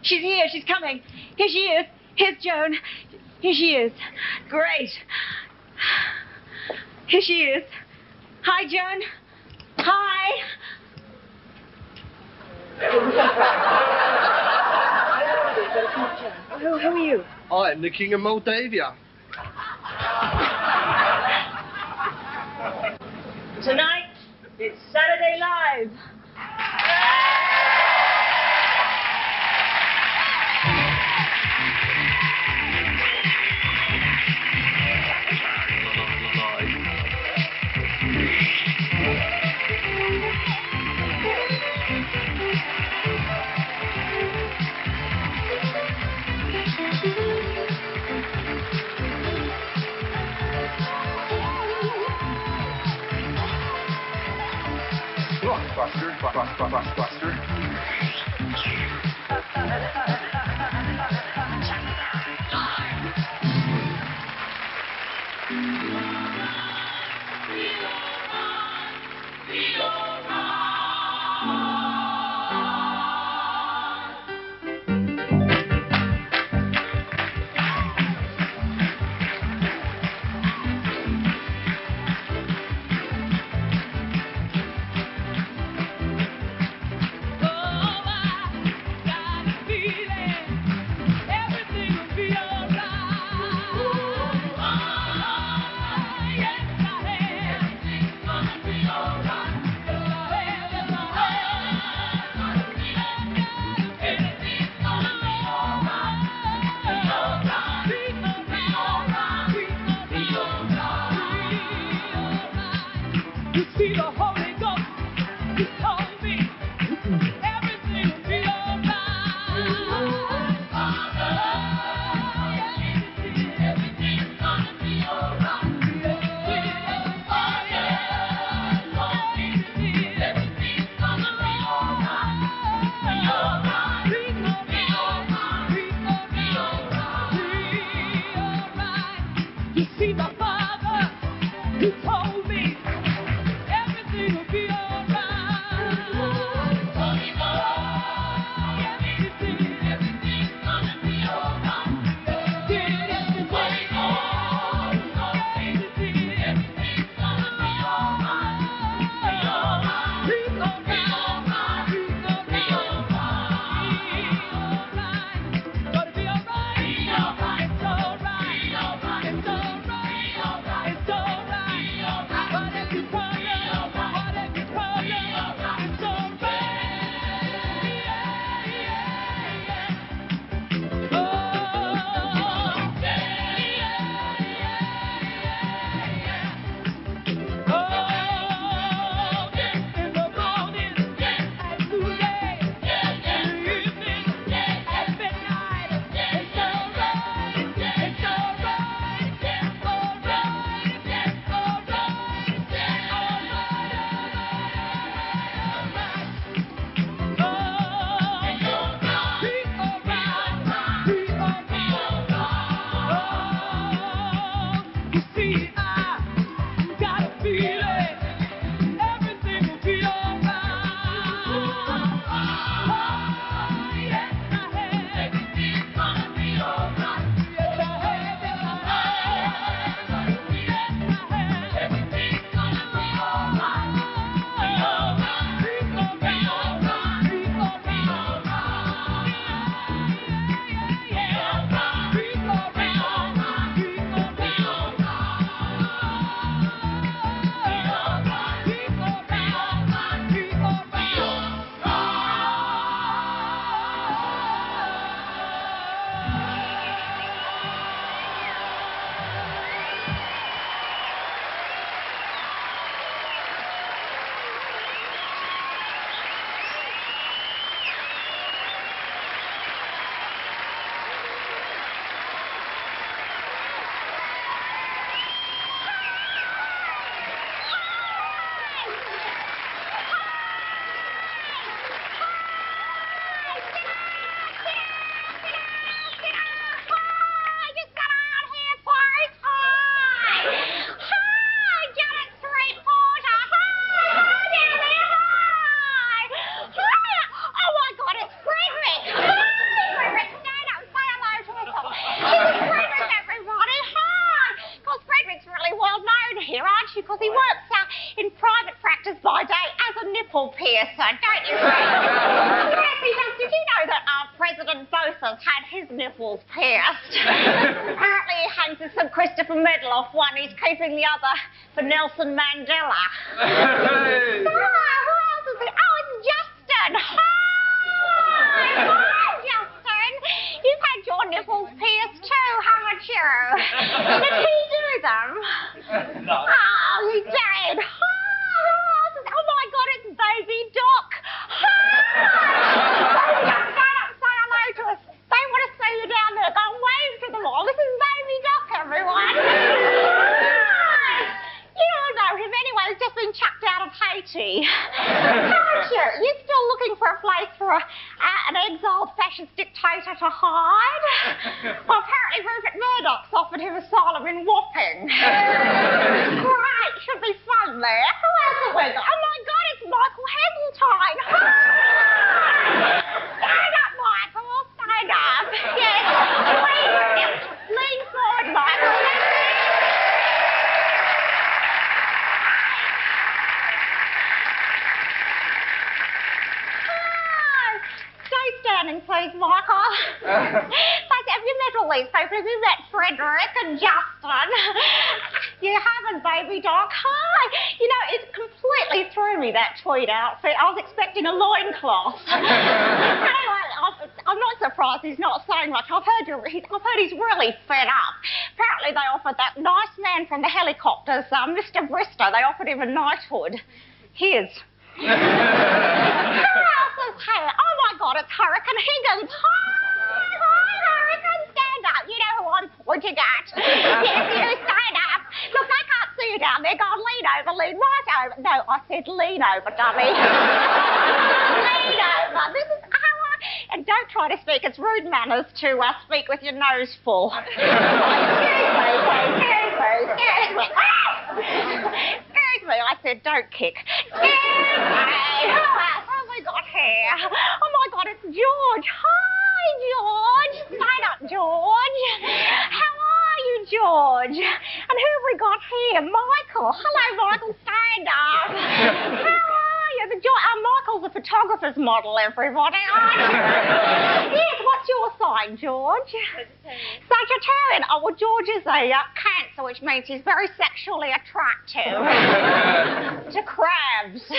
she's here. She's coming. Here she is. Here's Joan. Here she is. Great. Here she is. Hi, Joan. Hi. Who are you? I am the King of Moldavia. Tonight, it's Saturday Live. Buster. Elton, don't you think? Yes, he does. Did you know that President Botha's had his nipples pierced? Apparently he hangs his St. Christopher medal off one. He's keeping the other for Nelson Mandela. Hey. Who else is it? Oh, it's Justin. Hi, Justin. You've had your nipples pierced too, haven't you? Did he do them? No. Oh, he did. Oh my God, it's Baby Doc. Baby Doc, stand up, say hello to us. They want to see you down there. Go and wave to them all. This is Baby Doc, everyone. You don't know him anyway. He's just been chucked out of Haiti. Aren't you? You're still looking for a place for an exiled fascist dictator to hide? Well, apparently Rupert Murdoch's offered him asylum in Wapping. Great. Should be fun there. Who else have we got? Oh, my God, it's Michael Heseltine. Stand up, Michael. Stand up. Yes. Lean forward, Michael. Standing, please, Michael. Have you met all these people? Have you met Frederick and Justin? You haven't, Baby Doc. Hi. You know, it completely threw me, that tweed outfit. I was expecting a loincloth. Anyway, I'm not surprised he's not saying much. I've heard he's really fed up. Apparently they offered that nice man from the helicopters, Mr. Bristow, they offered him a knighthood. His. Who else is here? Oh my God, it's Hurricane Higgins. Hi, Hurricane, stand up. You know who I'm pointing at. Yes, you stand up. Look, I can't see you down there. Go on, lean right over. No, I said lean over, dummy. Lean over. This is how and don't try to speak. It's rude manners to speak with your nose full. Excuse me, I said don't kick. Who else have we got here? Oh my God, it's George. Hi, George. Stand up, George. How are you, George? And who have we got here? Michael. Hello, Michael. Stand up. How are you? Michael's a photographer's model, everybody. Yes, what's your sign, George? Sagittarian. Oh, well, George is a Cancer, which means he's very sexually attractive to crabs. Who else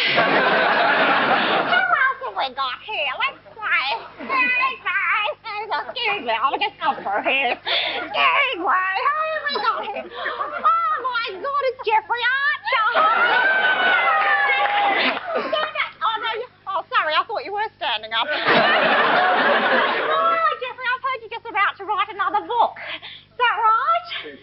have we got here? Let's play. Excuse me, I'll just go through here. Excuse me, who have we got here? Oh, my God, it's Jeffrey Archer. Oh, sorry, I thought you were standing up. Oh, Jeffrey, I've heard you're just about to write another book. Is that right?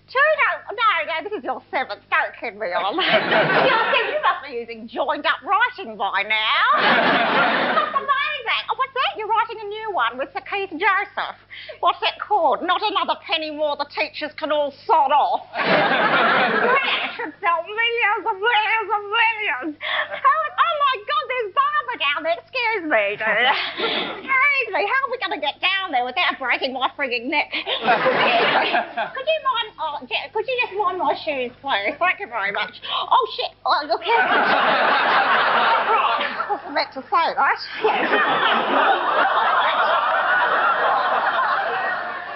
Two? No, this is your seventh. Don't kid me on. You must be using joined-up writing by now. That's amazing. Oh, what's that? You're writing a new one with Sir Keith Joseph. What's it called? Not Another Penny More the Teachers Can All Sod Off. That should sell millions and millions and millions. Oh, my God, there's Barbara down there. Excuse me, dude. Excuse me, how are we going to get down there without breaking my frigging neck? Could you just wind my shoes, please? Thank you very much. Oh, shit. Oh, look here. Right. I was meant to say that.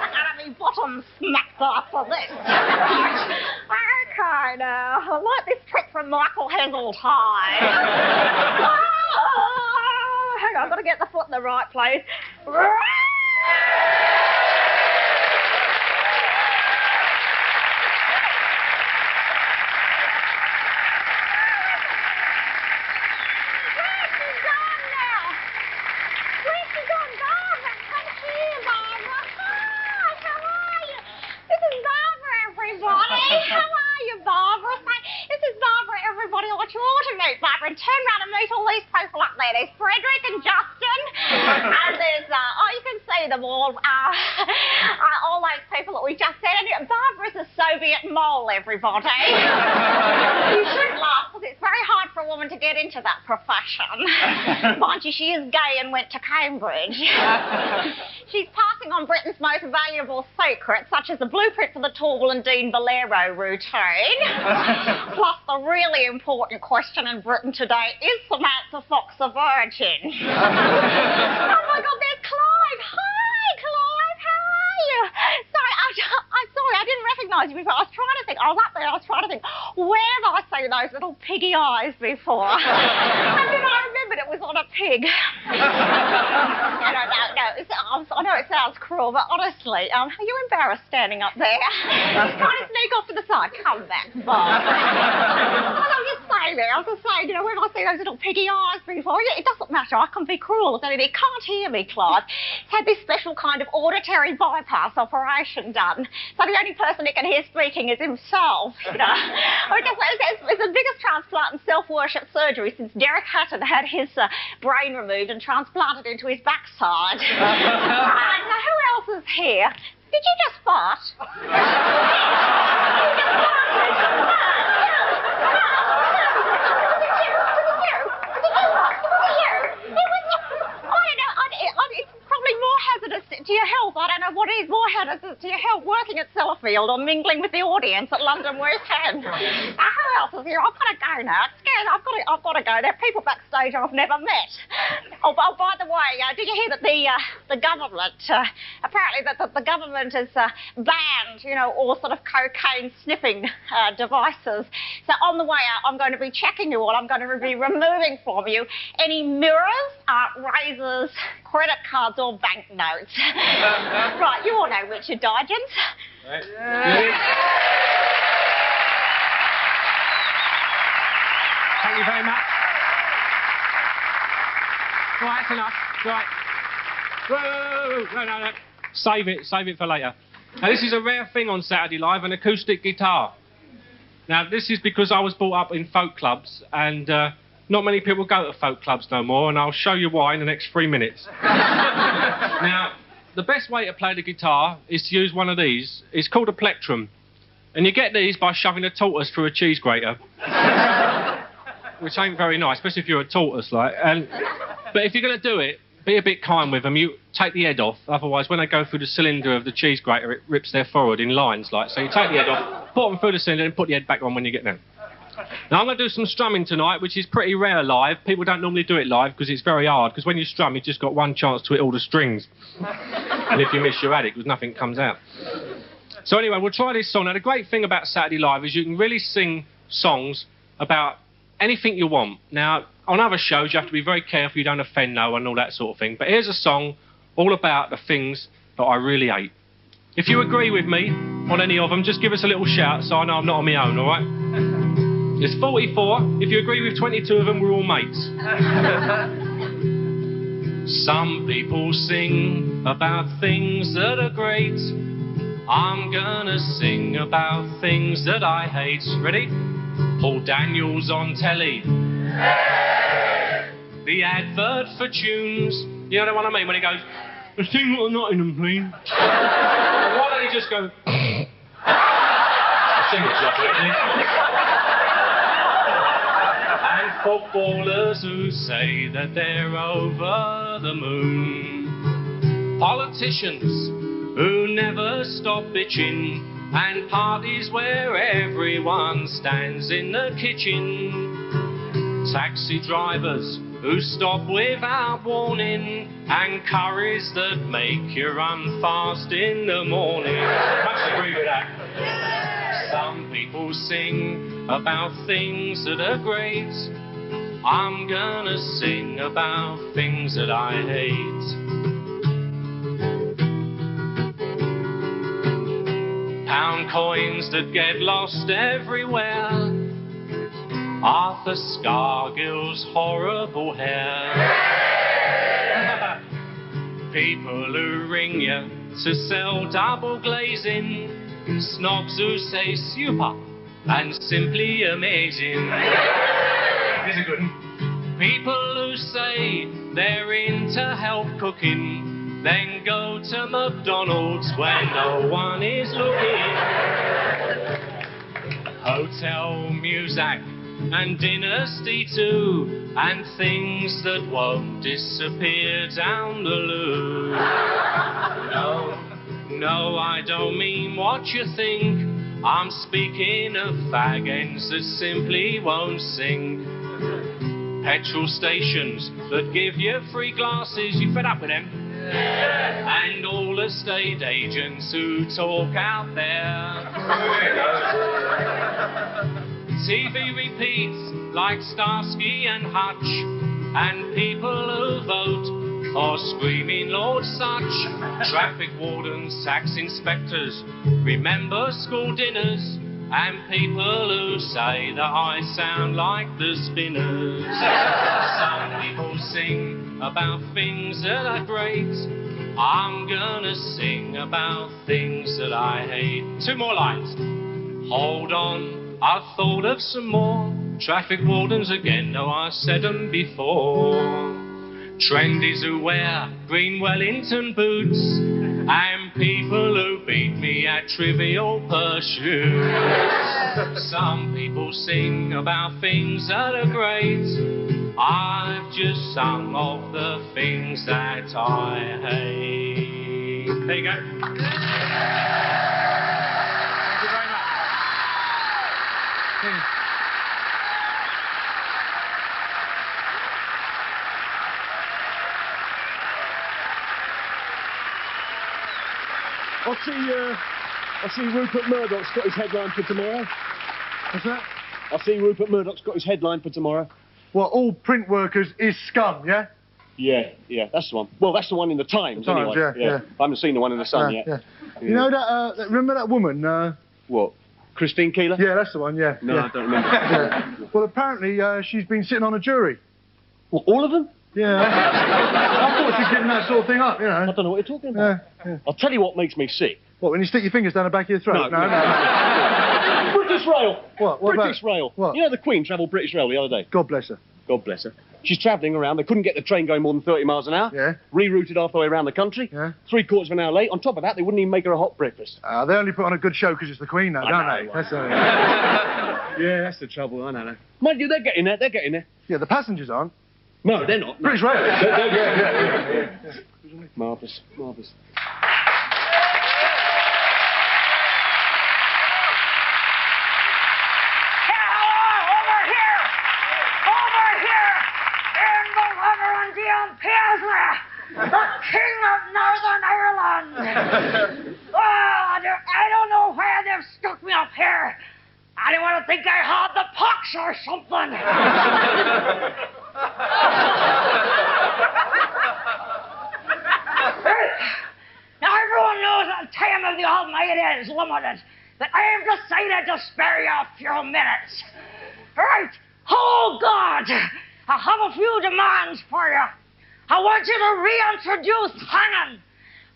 I'm going to be bottom smacked after this. Okay, now. I like this trick from Michael Heseltine. Hang on, I've got to get the foot in the right place. Turn around and meet all these people up there. There's Frederick and Justin, and there's, you can see them all those people that we just said. And Barbara's a Soviet mole, everybody. You shouldn't laugh because it's very hard for a woman to get into that profession. Mind you, she is gay and went to Cambridge. She's passing on Britain's most valuable secrets, such as the blueprint for the Torval and Dean Valero routine. Plus, the really important question in Britain today, is Samantha Fox a virgin? Oh my God, there's Clive. Hi, Clive, how are you? Sorry, I'm sorry, I didn't recognise you before. I was trying to think, I was up there, I was trying to think, where have I seen those little piggy eyes before? And then I remembered it was on a pig. I don't know, no, I know it sounds cruel, but honestly, are you embarrassed standing up there? Just trying to sneak off to the side. Come back, Bob. I was just saying there, I was just saying, you know, where have I seen those little piggy eyes before? Yeah, it doesn't matter, I can be cruel if anything. Can't hear me, Clive. He's had this special kind of auditory bypass operation done. So the only person that can hear speaking is himself, you know. It's the biggest transplant and self-worship surgery since Derek Hatton had his brain removed and transplanted into his backside. Now, who else is here? Did you just fart? You just it's probably more hazardous to your health. I don't know what is more hazardous to your health, working at Sellafield or mingling with the audience at London West End. Who else is here? I've got to go now. It's scared. I've got to go. There are people backstage I've never met. Oh, by the way, did you hear that the government, apparently the government has banned, you know, all sort of cocaine sniffing devices. So on the way out, I'm going to be checking you all. I'm going to be removing from you any mirrors, razors, credit cards or banknotes. Right, you all know Richard Digins. Right. Thank you very much. Right, that's enough. Right. Whoa, no. Save it for later. Now, this is a rare thing on Saturday Live, an acoustic guitar. Now, this is because I was brought up in folk clubs, and not many people go to folk clubs no more, and I'll show you why in the next 3 minutes. Now, the best way to play the guitar is to use one of these. It's called a plectrum. And you get these by shoving a tortoise through a cheese grater. Which ain't very nice, especially if you're a tortoise, like. But if you're going to do it, be a bit kind with them. You take the head off, otherwise when they go through the cylinder of the cheese grater, it rips their forehead in lines, like. So you take the head off, put them through the cylinder, and put the head back on when you get there. Now, I'm going to do some strumming tonight, which is pretty rare live. People don't normally do it live because it's very hard, because when you strum, you've just got one chance to hit all the strings. And if you miss, you're at it, because nothing comes out. So anyway, we'll try this song. Now, the great thing about Saturday Live is you can really sing songs about anything you want. Now, on other shows, you have to be very careful you don't offend no one and all that sort of thing. But here's a song all about the things that I really hate. If you agree with me on any of them, just give us a little shout so I know I'm not on my own, all right? There's 44. If you agree with 22 of them, we're all mates. Some people sing about things that are great. I'm gonna sing about things that I hate. Ready? Paul Daniels on telly. The advert for tunes. You know what I mean when he goes, "The thing or not in them, please." Why don't he just go? Sing it, and footballers who say that they're over the moon. Politicians who never stop bitching, and parties where everyone stands in the kitchen. Taxi drivers who stop without warning, and curries that make you run fast in the morning. I agree with that. Some people sing about things that are great. I'm gonna sing about things that I hate. Pound coins that get lost everywhere. Arthur Scargill's horrible hair. People who ring you to sell double glazing. Snobs who say super and simply amazing. This is good. People who say they're into health cooking, then go to McDonald's when no one is looking. Hotel music and dynasty too, and things that won't disappear down the loo. No, I don't mean what you think. I'm speaking of fag ends that simply won't sing. Petrol stations that give you free glasses, you fed up with them? Yeah. And all estate agents who talk out there. TV repeats like Starsky and Hutch, and people who vote for screaming Lord Such. Traffic wardens, tax inspectors, remember school dinners, and people who say that I sound like the Spinners. Some people sing about things that are great. I'm gonna sing about things that I hate. 2 more lines. Hold on, I've thought of some more. Traffic wardens again, no, I've said them before. Trendies who wear green Wellington boots, and people who beat me at Trivial Pursuits. Some people sing about things that are great. I've just sung of the things that I hate. There you go. Thank you very much. I see Rupert Murdoch's got his headline for tomorrow. What's that? I see Rupert Murdoch's got his headline for tomorrow. Well, all print workers is scum, yeah? Yeah, that's the one. Well, that's the one in the Times, Times, anyway. yeah. I haven't seen the one in the Sun yet. Yeah. You know that, remember that woman? What? Christine Keeler? Yeah, that's the one, yeah. No, yeah. I don't remember. Yeah. Well, apparently, she's been sitting on a jury. Well, all of them? Yeah. I thought she'd given that sort of thing up, you know. I don't know what you're talking about. Yeah. I'll tell you what makes me sick. What, when you stick your fingers down the back of your throat? No. British Rail. What British about? Rail. What? You know the Queen travelled British Rail the other day. God bless her. God bless her. She's travelling around. They couldn't get the train going more than 30 miles an hour. Yeah. Rerouted half the way around the country. Yeah. 3/4 of an hour late. On top of that, they wouldn't even make her a hot breakfast. They only put on a good show because it's the Queen, though, don't know. they? That's Yeah, that's the trouble. I know. Mind you, they're getting there. They're getting there. Yeah, the passengers aren't. No, they're not. No. British Rail. Yeah. Marvellous. The King of Northern Ireland! I don't know why they've stuck me up here. I didn't want to think I had the pox or something. Now, everyone knows that the time of the Almighty is limited, but I have decided to spare you a few minutes. Right. Oh, God. I have a few demands for you. I want you to reintroduce hanging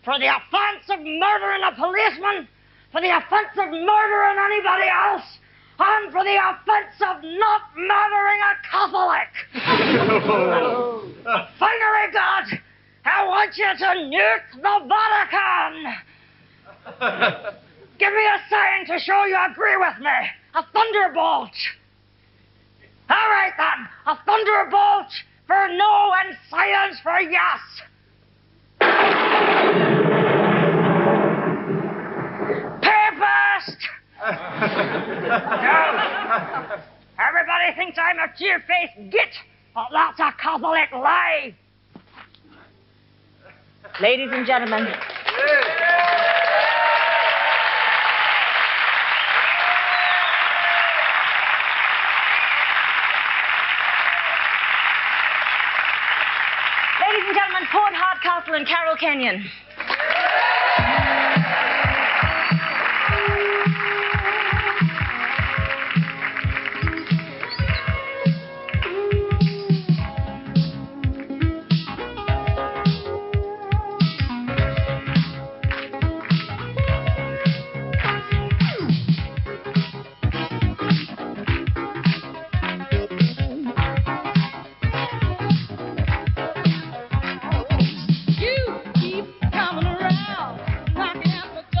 for the offence of murdering a policeman, for the offence of murdering anybody else, and for the offence of not murdering a Catholic. Finally, God, I want you to nuke the Vatican. Give me a sign to show you agree with me. A thunderbolt. All right, then. A thunderbolt for no and silence for yes. Papist! Everybody thinks I'm a two-faced git, but that's a Catholic lie. Ladies and gentlemen. Ladies and gentlemen, Port Hardcastle and Carol Kenyon. You keep coming around, knocking at the door.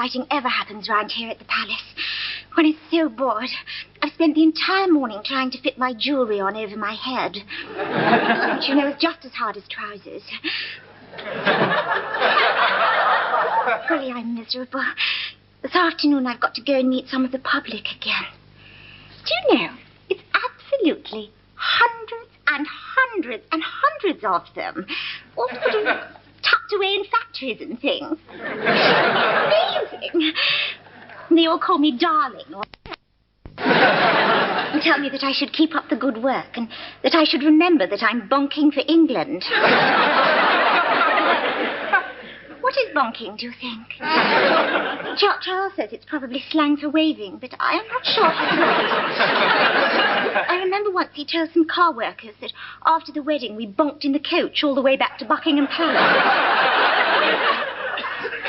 exciting ever happens round here at the palace. One is so bored. I've spent the entire morning trying to fit my jewellery on over my head. Which, you know, is just as hard as trousers. Golly, I'm miserable. This afternoon I've got to go and meet some of the public again. Do you know, it's absolutely hundreds and hundreds and hundreds of them. All sort of tucked away in factories and things. Amazing. They all call me darling. And tell me that I should keep up the good work and that I should remember that I'm bonking for England. What is bonking, do you think? Charles says it's probably slang for waving, but I am not sure if it's right. I remember once he told some car workers that after the wedding we bonked in the coach all the way back to Buckingham Palace.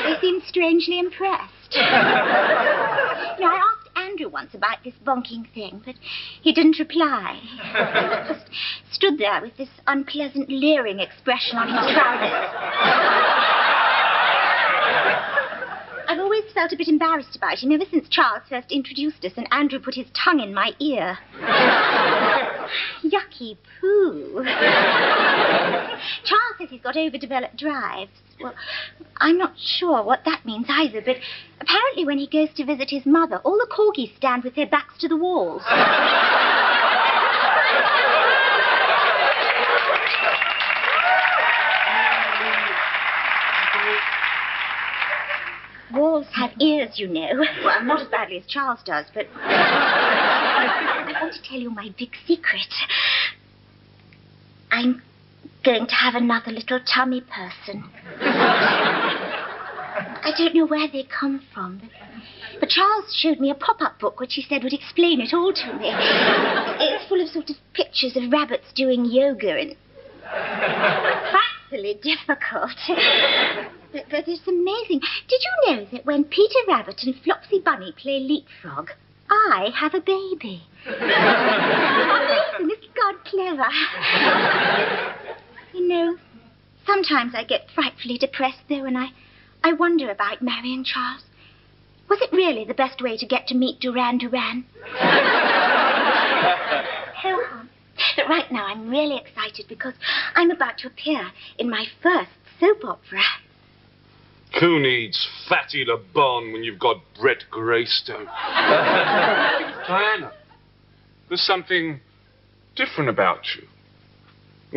They seemed strangely impressed. You know, I asked Andrew once about this bonking thing, but he didn't reply. He just stood there with this unpleasant leering expression on his trousers. I've always felt a bit embarrassed about him ever since Charles first introduced us and Andrew put his tongue in my ear. Yucky poo. Charles says he's got overdeveloped drives. Well, I'm not sure what that means either, but apparently when he goes to visit his mother, all the corgis stand with their backs to the walls. Walls have ears, you know. Well, not as badly as Charles does, but I want to tell you my big secret. I'm going to have another little tummy person. I don't know where they come from, but Charles showed me a pop-up book which he said would explain it all to me. It's full of sort of pictures of rabbits doing yoga and frightfully difficult. But it's amazing. Did you know that when Peter Rabbit and Flopsy Bunny play leapfrog, I have a baby? Amazing, isn't God clever? You know, sometimes I get frightfully depressed, though, and I wonder about marrying Charles. Was it really the best way to get to meet Duran Duran? Ho-hum. But right now I'm really excited because I'm about to appear in my first soap opera. Who needs Fatty Le Bon when you've got Brett Greystoke? Diana, there's something different about you.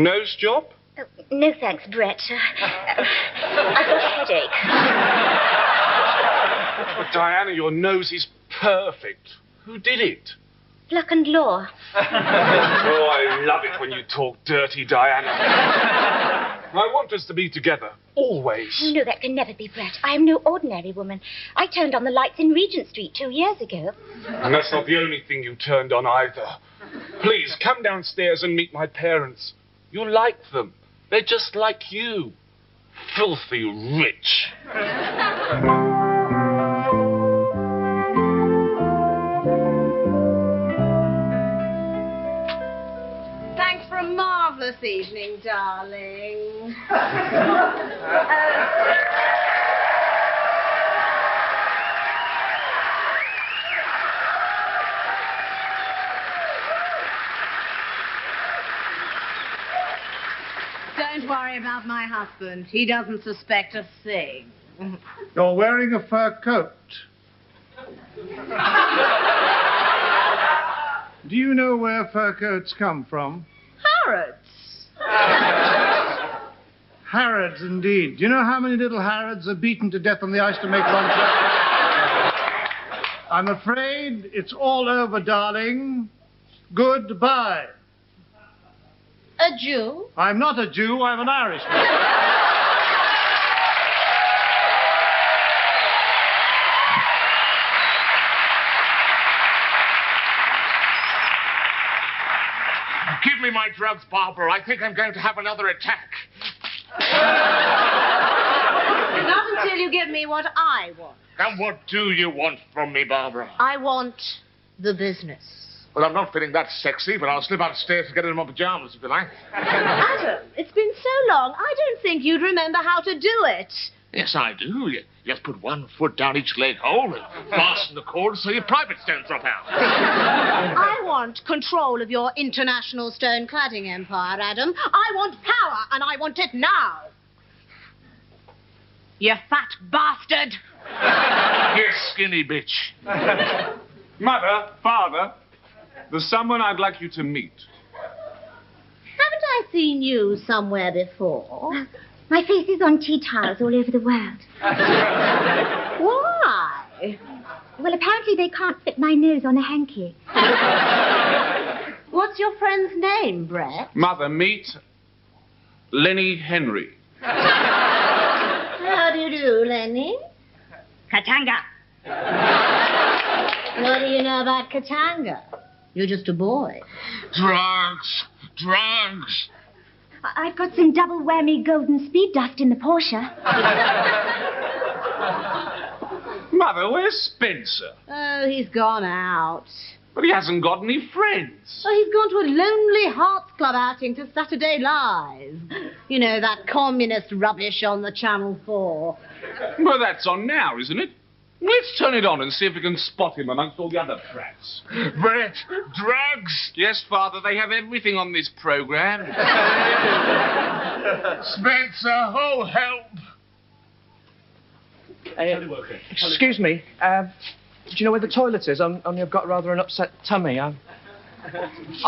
Nose job? Oh, no thanks, Brett. I've got a headache. But Diana, your nose is perfect. Who did it? Luck and Law. Oh, I love it when you talk dirty, Diana. I want us to be together, always. You know that can never be, Brett. I am no ordinary woman. I turned on the lights in Regent Street 2 years ago. And that's not the only thing you turned on either. Please, come downstairs and meet my parents. You'll like them. They're just like you. Filthy rich. Thanks for a marvellous evening, darling. Don't worry about my husband. He doesn't suspect a thing. You're wearing a fur coat. Do you know where fur coats come from? Harrods. Harrods, indeed. Do you know how many little Harrods are beaten to death on the ice to make one coat? I'm afraid it's all over, darling. Goodbye. A Jew? I'm not a Jew, I'm an Irishman. Give me my drugs, Barbara. I think I'm going to have another attack. Not until you give me what I want. And what do you want from me, Barbara? I want the business. Well, I'm not feeling that sexy, but I'll slip upstairs to get in my pajamas, if you like. Adam, it's been so long, I don't think you'd remember how to do it. Yes, I do. You just put one foot down each leg hole and fasten the cord so your privates don't drop out. I want control of your international stone cladding empire, Adam. I want power, and I want it now. You fat bastard. You skinny bitch. Mother, Father, there's someone I'd like you to meet. Haven't I seen you somewhere before? My face is on tea towels all over the world. Why? Well, apparently they can't fit my nose on a hanky. What's your friend's name, Brett? Mother, meet Lenny Henry. How do you do, Lenny? Katanga. What do you know about Katanga? You're just a boy. Drugs. I've got some double whammy golden speed dust in the Porsche. Mother, where's Spencer? Oh, he's gone out. But he hasn't got any friends. Oh, he's gone to a lonely Hearts Club outing to Saturday Live. You know, that communist rubbish on the Channel 4. Well, that's on now, isn't it? Let's turn it on and see if we can spot him amongst all the other brats. Brett, drugs. Yes, Father, they have everything on this program. Spencer, oh, help. Excuse me, do you know where the toilet is? Only I've got rather an upset tummy. I'll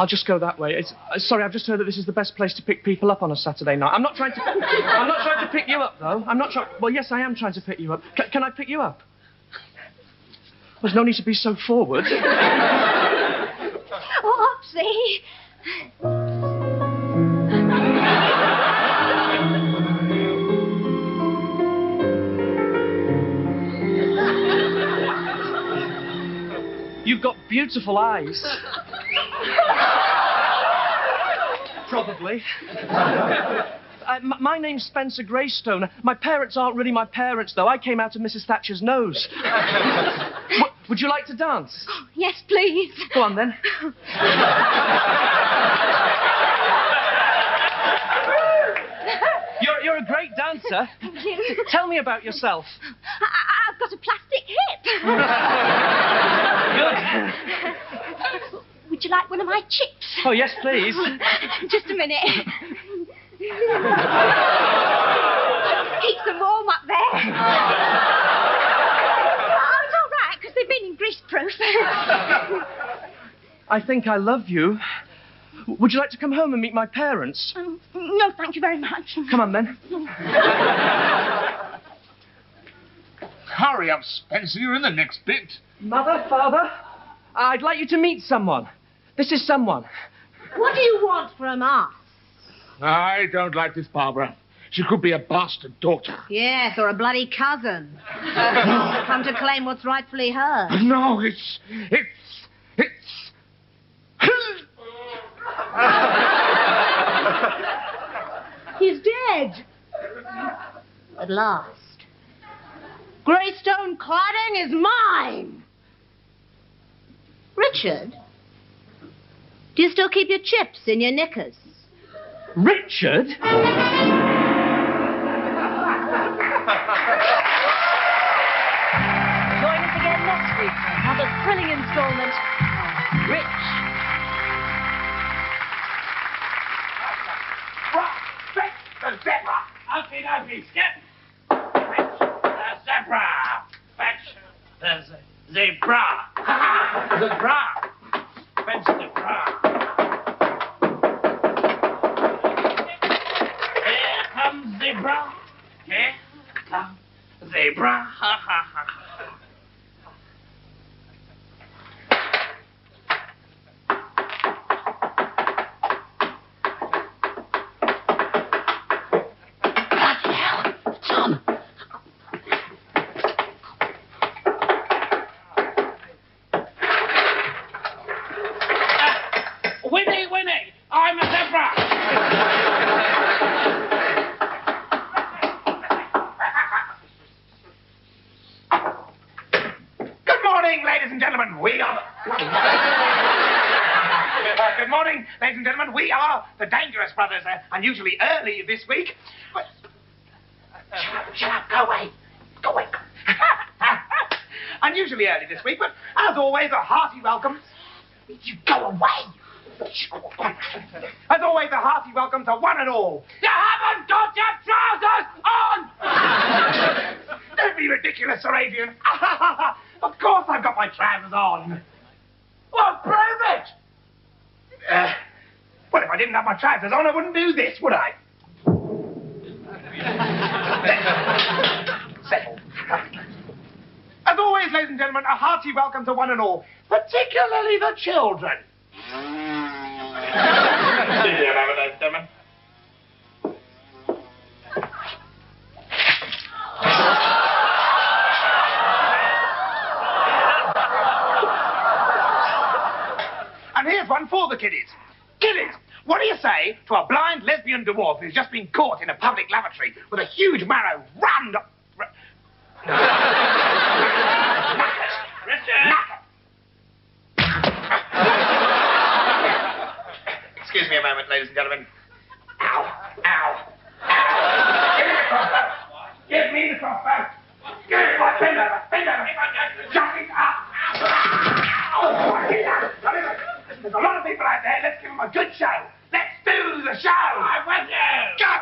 just go that way. Sorry, I've just heard that this is the best place to pick people up on a Saturday night. I'm not trying to pick you up, though. Well, yes, I am trying to pick you up. Can I pick you up? There's no need to be so forward. Oopsie. You've got beautiful eyes. Probably. My name's Spencer Greystone. My parents aren't really my parents, though. I came out of Mrs. Thatcher's nose. Would you like to dance? Yes, please. Go on, then. You're a great dancer. Thank you. Tell me about yourself. I've got a plastic hip. Would you like one of my chips? Oh, yes, please. Just a minute. Keep them warm up there. Oh, it's all right, because they've been in grease-proof. I think I love you. Would you like to come home and meet my parents? No, thank you very much. Come on, then. Hurry up, Spencer. You're in the next bit. Mother, Father, I'd like you to meet someone. This is someone. What do you want from us? I don't like this Barbara. She could be a bastard daughter. Yes, or a bloody cousin. Come to claim what's rightfully hers. No, it's... He's dead. At last. Greystone cladding is mine. Richard, do you still keep your chips in your knickers? Richard? Join us again next week for another thrilling installment of Rich. Fetch the zebra! Okey-dokey, skip! Fetch the zebra! Fetch the zebra! The bra! Fetch the bra! Here comes zebra! Here comes zebra! Ha ha ha! Winnie! I'm a zebra! Good morning, ladies and gentlemen. We are... Good morning, ladies and gentlemen. We are the Dangerous Brothers. Unusually early this week. Shut up, go away. Go away. Unusually early this week, but as always, a hearty welcome. You go away. As always, a hearty welcome to one and all. You haven't got your trousers on! Don't be ridiculous, Sir Adrian. Of course I've got my trousers on. Well, prove it! Well, if I didn't have my trousers on, I wouldn't do this, would I? Settled. As always, ladies and gentlemen, a hearty welcome to one and all, particularly the children. And here's one for the kiddies. Kiddies, what do you say to a blind lesbian dwarf who's just been caught in a public lavatory with a huge marrow rammed up... Excuse me a moment, ladies and gentlemen. Ow, ow, ow. Give me the crossbow. Give me my bend over, bend over. Shut it up. There's a lot of people out there. Let's give them a good show. Let's do the show. I'm with you. Go.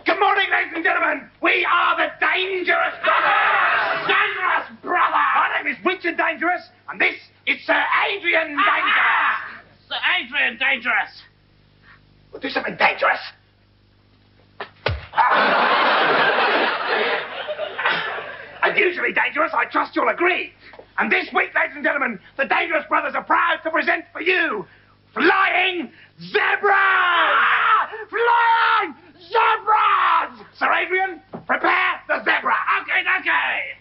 Good morning, ladies and gentlemen. We are the Dangerous Brothers. Dangerous Brother. My name is Richard Dangerous, and this is Sir Adrian Dangerous. Sir Adrian Dangerous. We'll do something dangerous. Unusually dangerous, I trust you'll agree. And this week, ladies and gentlemen, the Dangerous Brothers are proud to present for you Flying Zebras! Flying Zebras! Sir Adrian, prepare the zebra. Okay, okay.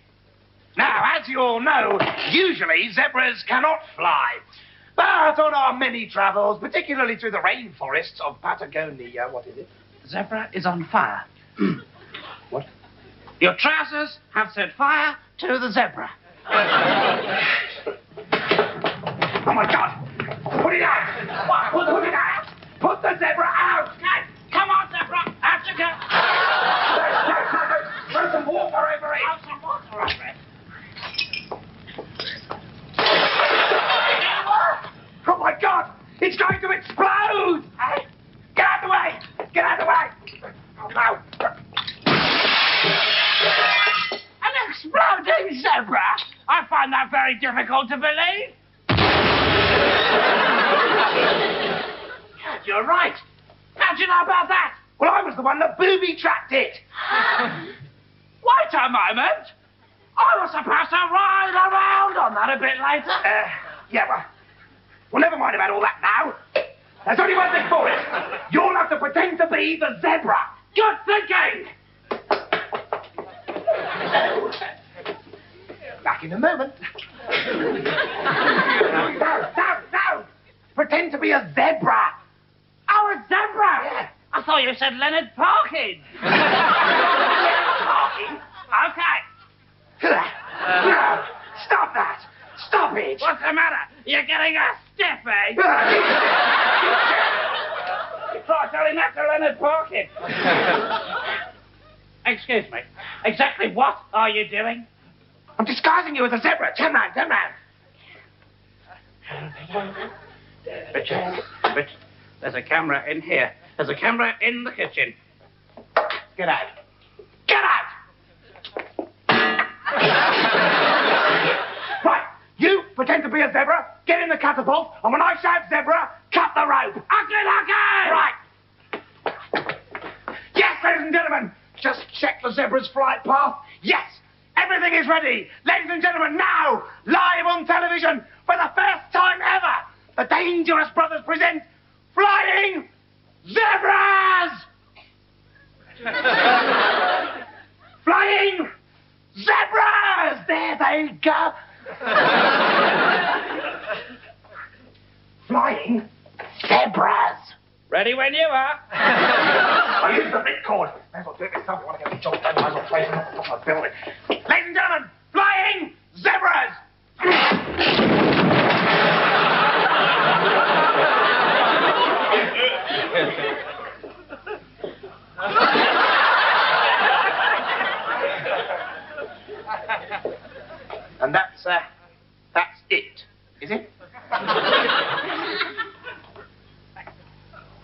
Now, as you all know, usually zebras cannot fly. But on our many travels, particularly through the rainforests of Patagonia, what is it? The zebra is on fire. What? Your trousers have set fire to the zebra. Oh, my God. Put it out. What? Put it out. Put the zebra out. Come on, zebra. Out you go. Throw some water over it. Throw some water over it. Oh, my God. It's going to explode. Get out of the way. Get out of the way. Oh, no. An exploding zebra? I find that very difficult to believe. Yes, you're right. How'd you know about that? Well, I was the one that booby-trapped it. Wait a moment. I was supposed to ride around on that a bit later. Yeah, well, never mind about all that now. There's only one thing for it. You'll have to pretend to be the zebra. Good thinking. Back in a moment. No. Pretend to be a zebra. Oh, a zebra? Yeah. I thought you said Leonard Parkin. Parkin? Okay. No, stop that. Stop it. What's the matter? You're getting a stiff, eh? Try telling that to Leonard Parkin. Excuse me. Exactly what are you doing? I'm disguising you as a zebra. Turn round. Richard, there's a camera in here. There's a camera in the kitchen. Get out. Right, you pretend to be a zebra, get in the catapult, and when I shout zebra, cut the rope. Okay. Right. Yes, ladies and gentlemen, just check the zebra's flight path. Yes, everything is ready. Ladies and gentlemen, now, live on television, for the first time ever, the Dangerous Brothers present Flying Zebras! Flying Zebras! There they go. Flying Zebras. Ready when you are. I used the ripcord. May as well do it myself. I want to get the job done. Might as well place it on top of the building. Ladies and gentlemen, Flying Zebras!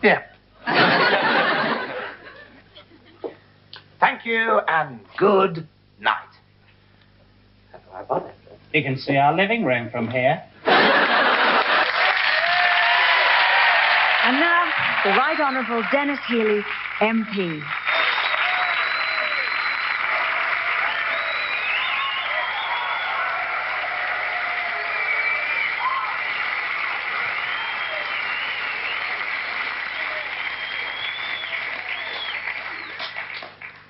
Yeah. Thank you and good night. You can see our living room from here. And now, the Right Honourable Dennis Healy, MP.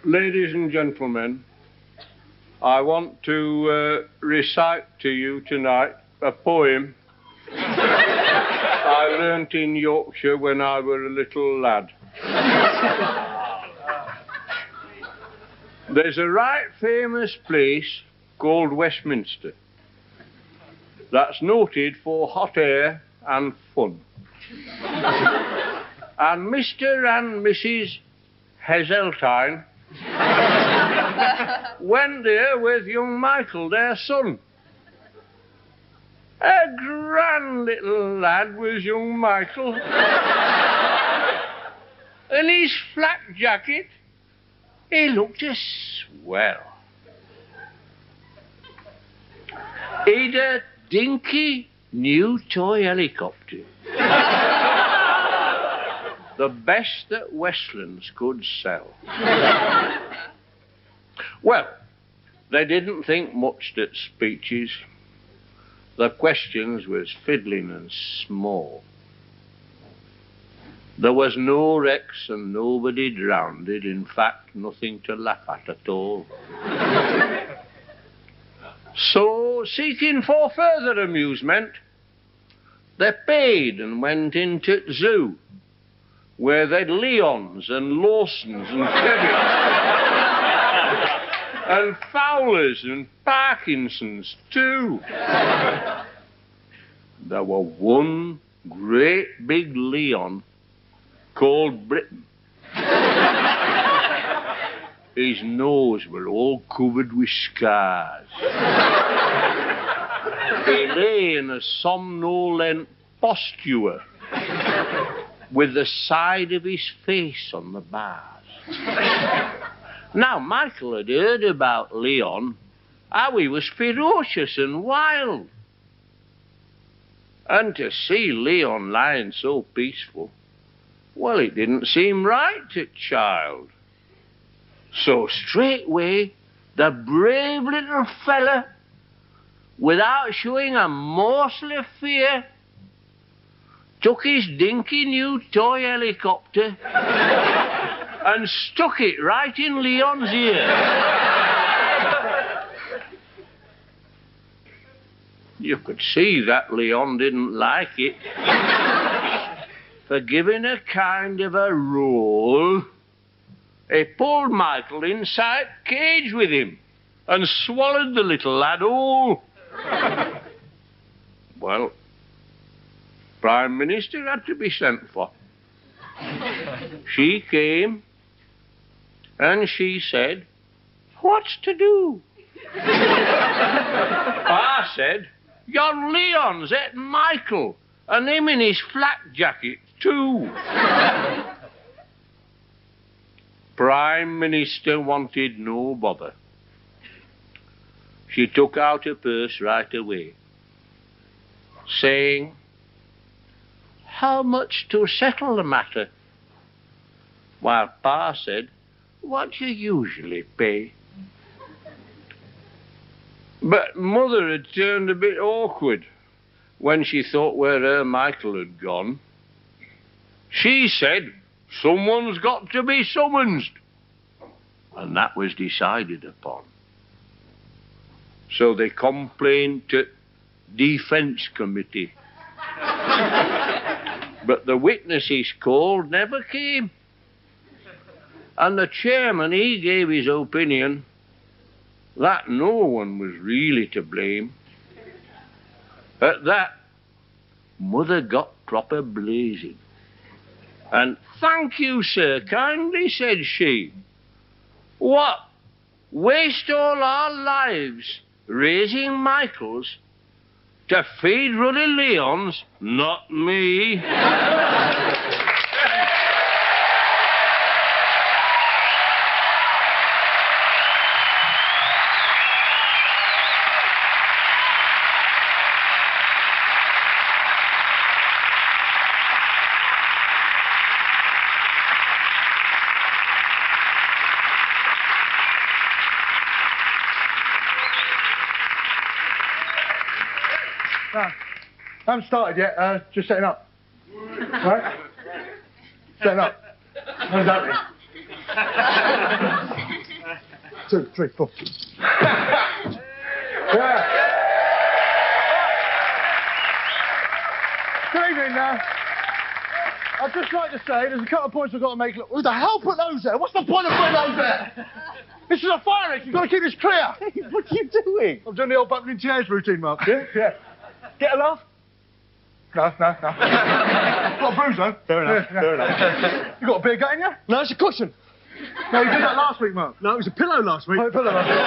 Ladies and gentlemen, I want to recite to you tonight a poem I learnt in Yorkshire when I were a little lad. There's a right famous place called Westminster that's noted for hot air and fun. And Mr. and Mrs. Heseltine went there with young Michael, their son. A grand little lad was young Michael. And his flak jacket, he looked a swell. He'd a dinky new toy helicopter. The best that Westlands could sell. Well, they didn't think much at speeches. The questions was fiddling and small. There was no wrecks and nobody drowned. In fact, nothing to laugh at all. So, seeking for further amusement, they paid and went into the zoo, where they'd Leons and Lawsons and Kevins and Fowlers and Parkinsons too. There were one great big Leon called Britain. His nose were all covered with scars. He lay in a somnolent posture with the side of his face on the bars. Now, Michael had heard about Leon, how he was ferocious and wild. And to see Leon lying so peaceful, well, it didn't seem right to child. So straightway, the brave little fella, without showing a morsel of fear, took his dinky new toy helicopter and stuck it right in Leon's ear. You could see that Leon didn't like it. For giving a kind of a roll, he pulled Michael inside the cage with him and swallowed the little lad whole. Well, Prime Minister had to be sent for. She came and she said, "What's to do?" I said, "Yon Leon's at Michael, and him in his flak jacket too." Prime Minister wanted no bother. She took out her purse right away, saying, "How much to settle the matter?" While Pa said, "What do you usually pay?" But Mother had turned a bit awkward when she thought where her Michael had gone. She said, "Someone's got to be summoned." And that was decided upon. So they complained to Defence Committee. But the witnesses called never came. And the chairman, he gave his opinion that no one was really to blame. At that, Mother got proper blazing. And "Thank you, sir, kindly," said she. "What? Waste all our lives raising Michaels To feed ruddy Leons, not me. No, haven't started yet. Just setting up. Right? Setting up. Exactly. 2, 3, 4. Yeah. Good evening. I'd just like to say there's a couple of points I've got to make. Look, who the hell put those there? What's the point of putting those there? This is a fire exit. You've got to keep this clear. What are you doing? I'm doing the old buckling chairs routine, Mark. Yeah. Get a laugh? No. Got a bruise, though. Fair enough. You got a beer gut in you? No, it's a cushion. No, you did that last week, Mark. No, it was a pillow last week. Oh, a pillow last week.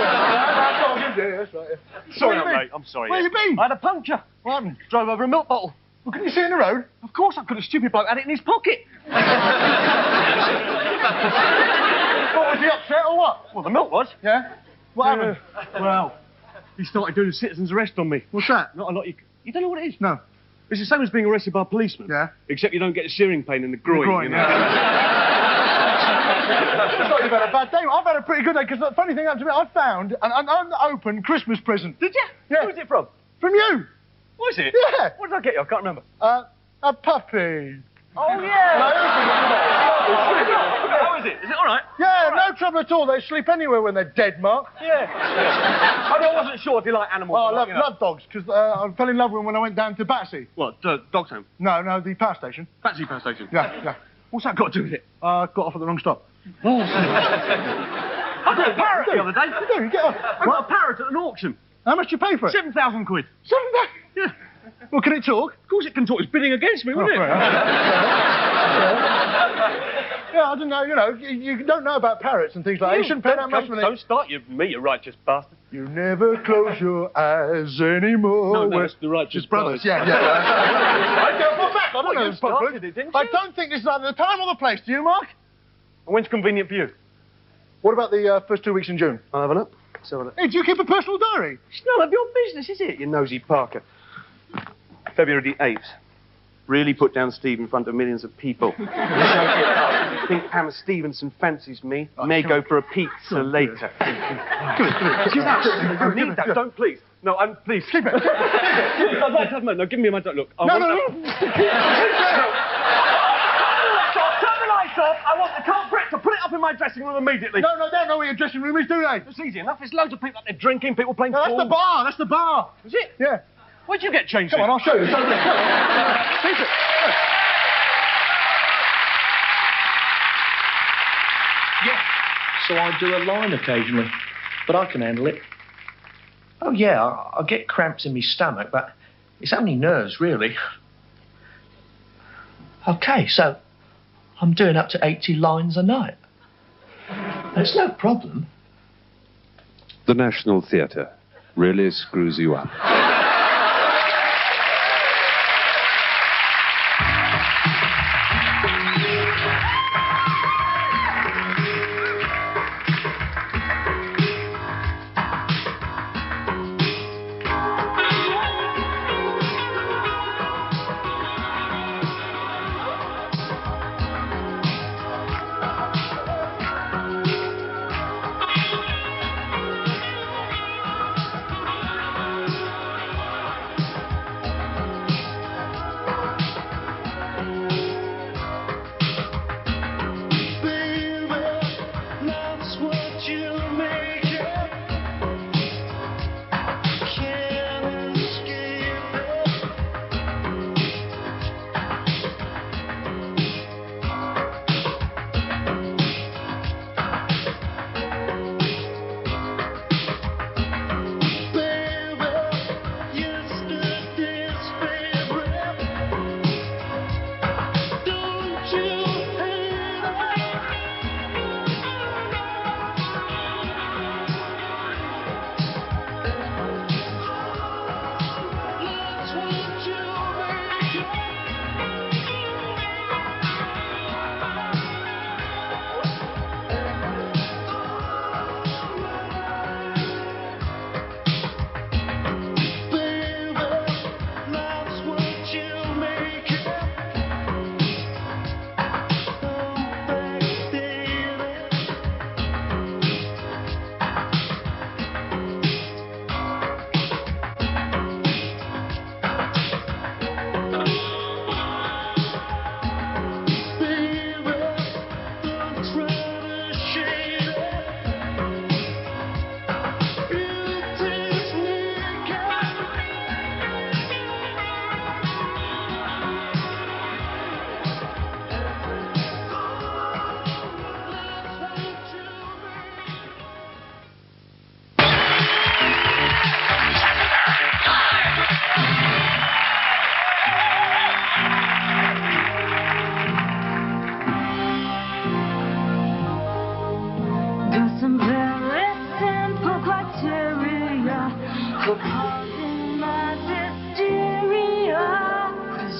That's right. Yeah. Sorry, I'm late. I'm sorry. Where you been? I had a puncture. What happened? Drove over a milk bottle. Well, couldn't you see in the road? Of course I could. A stupid bloke had it in his pocket. What, was he upset or what? Well, the milk was. Yeah? What happened? Well, he started doing a citizen's arrest on me. What's that? Not a lot. You don't know what it is? No. It's the same as being arrested by a policeman. Yeah. Except you don't get a searing pain in the groin. You know? I thought you've had a bad day. I've had a pretty good day, because the funny thing happened to me, I found an unopened Christmas present. Did you? Yeah. Who was it from? From you. Was it? Yeah. What did I get you? I can't remember. A puppy. Oh, yeah. How is it? Is it all right? Yeah, no trouble at all. They sleep anywhere when they're dead, Mark. Yeah. I wasn't sure if you like animals. Oh, I love dogs, because I fell in love with them when I went down to Battersea. What, dog's home? No, the power station. Battersea power station? Yeah. What's that got to do with it? I got off at the wrong stop. Oh. I got a parrot the other day. You do, you get off. I got a parrot at an auction. How much did you pay for it? 7,000 quid. 7,000? Yeah. Well, can it talk? Of course it can talk. It's bidding against me, wouldn't it? Yeah, I don't know, you don't know about parrots and things like that. You shouldn't pay that much for them. Don't start me, you righteous bastard. You never close your eyes anymore. No, it's the righteous brothers. Yeah. I don't know. Started it, didn't you? I don't think this is either the time or the place. Do you, Mark? When's convenient for you? What about the first 2 weeks in June? I'll have a look. Hey, do you keep a personal diary? It's none of your business, is it, you nosy Parker? February the 8th. Really put down Steve in front of millions of people. Think Pamela Stephenson fancies me. May go for a pizza later. Give it. You need that, don't please. No, please. Keep it. No, give me my look. No. Turn the lights off. I want the culprit to put it up in my dressing room immediately. No, they don't know where your dressing room is, do they? It's easy enough. There's loads of people up there drinking, people playing That's the bar. Is it? Yeah. Where'd you get changed? Come on, I'll show you. Keep it. Yeah. So I do a line occasionally, but I can handle it. Oh, yeah, I get cramps in my stomach, but it's only nerves, really. OK, so I'm doing up to 80 lines a night. That's no problem. The National Theatre really screws you up.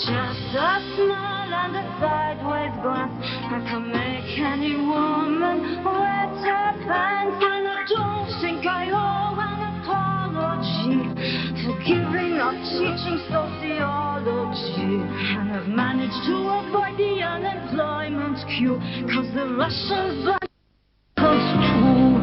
just a smile and a sideways glance. I can make any woman wet her pants. And I don't think I owe an apology for giving up teaching sociology. And I've managed to avoid the unemployment queue, 'cause the Russians ban us too.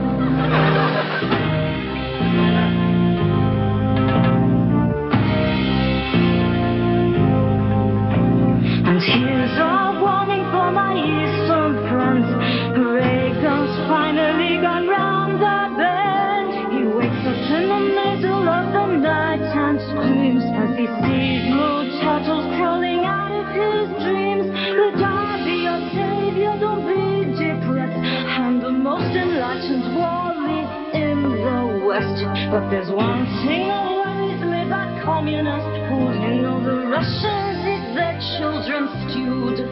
And here's a warning for my Eastern friends. Reagan's finally gone round the bend. He wakes up in the middle of the night and screams as he sees blue turtles crawling out of his dreams. But I'll be your savior, don't be depressed. I'm the most enlightened wally in the West. But there's one thing that worries me about communist food. You know the Russians eat their children stewed.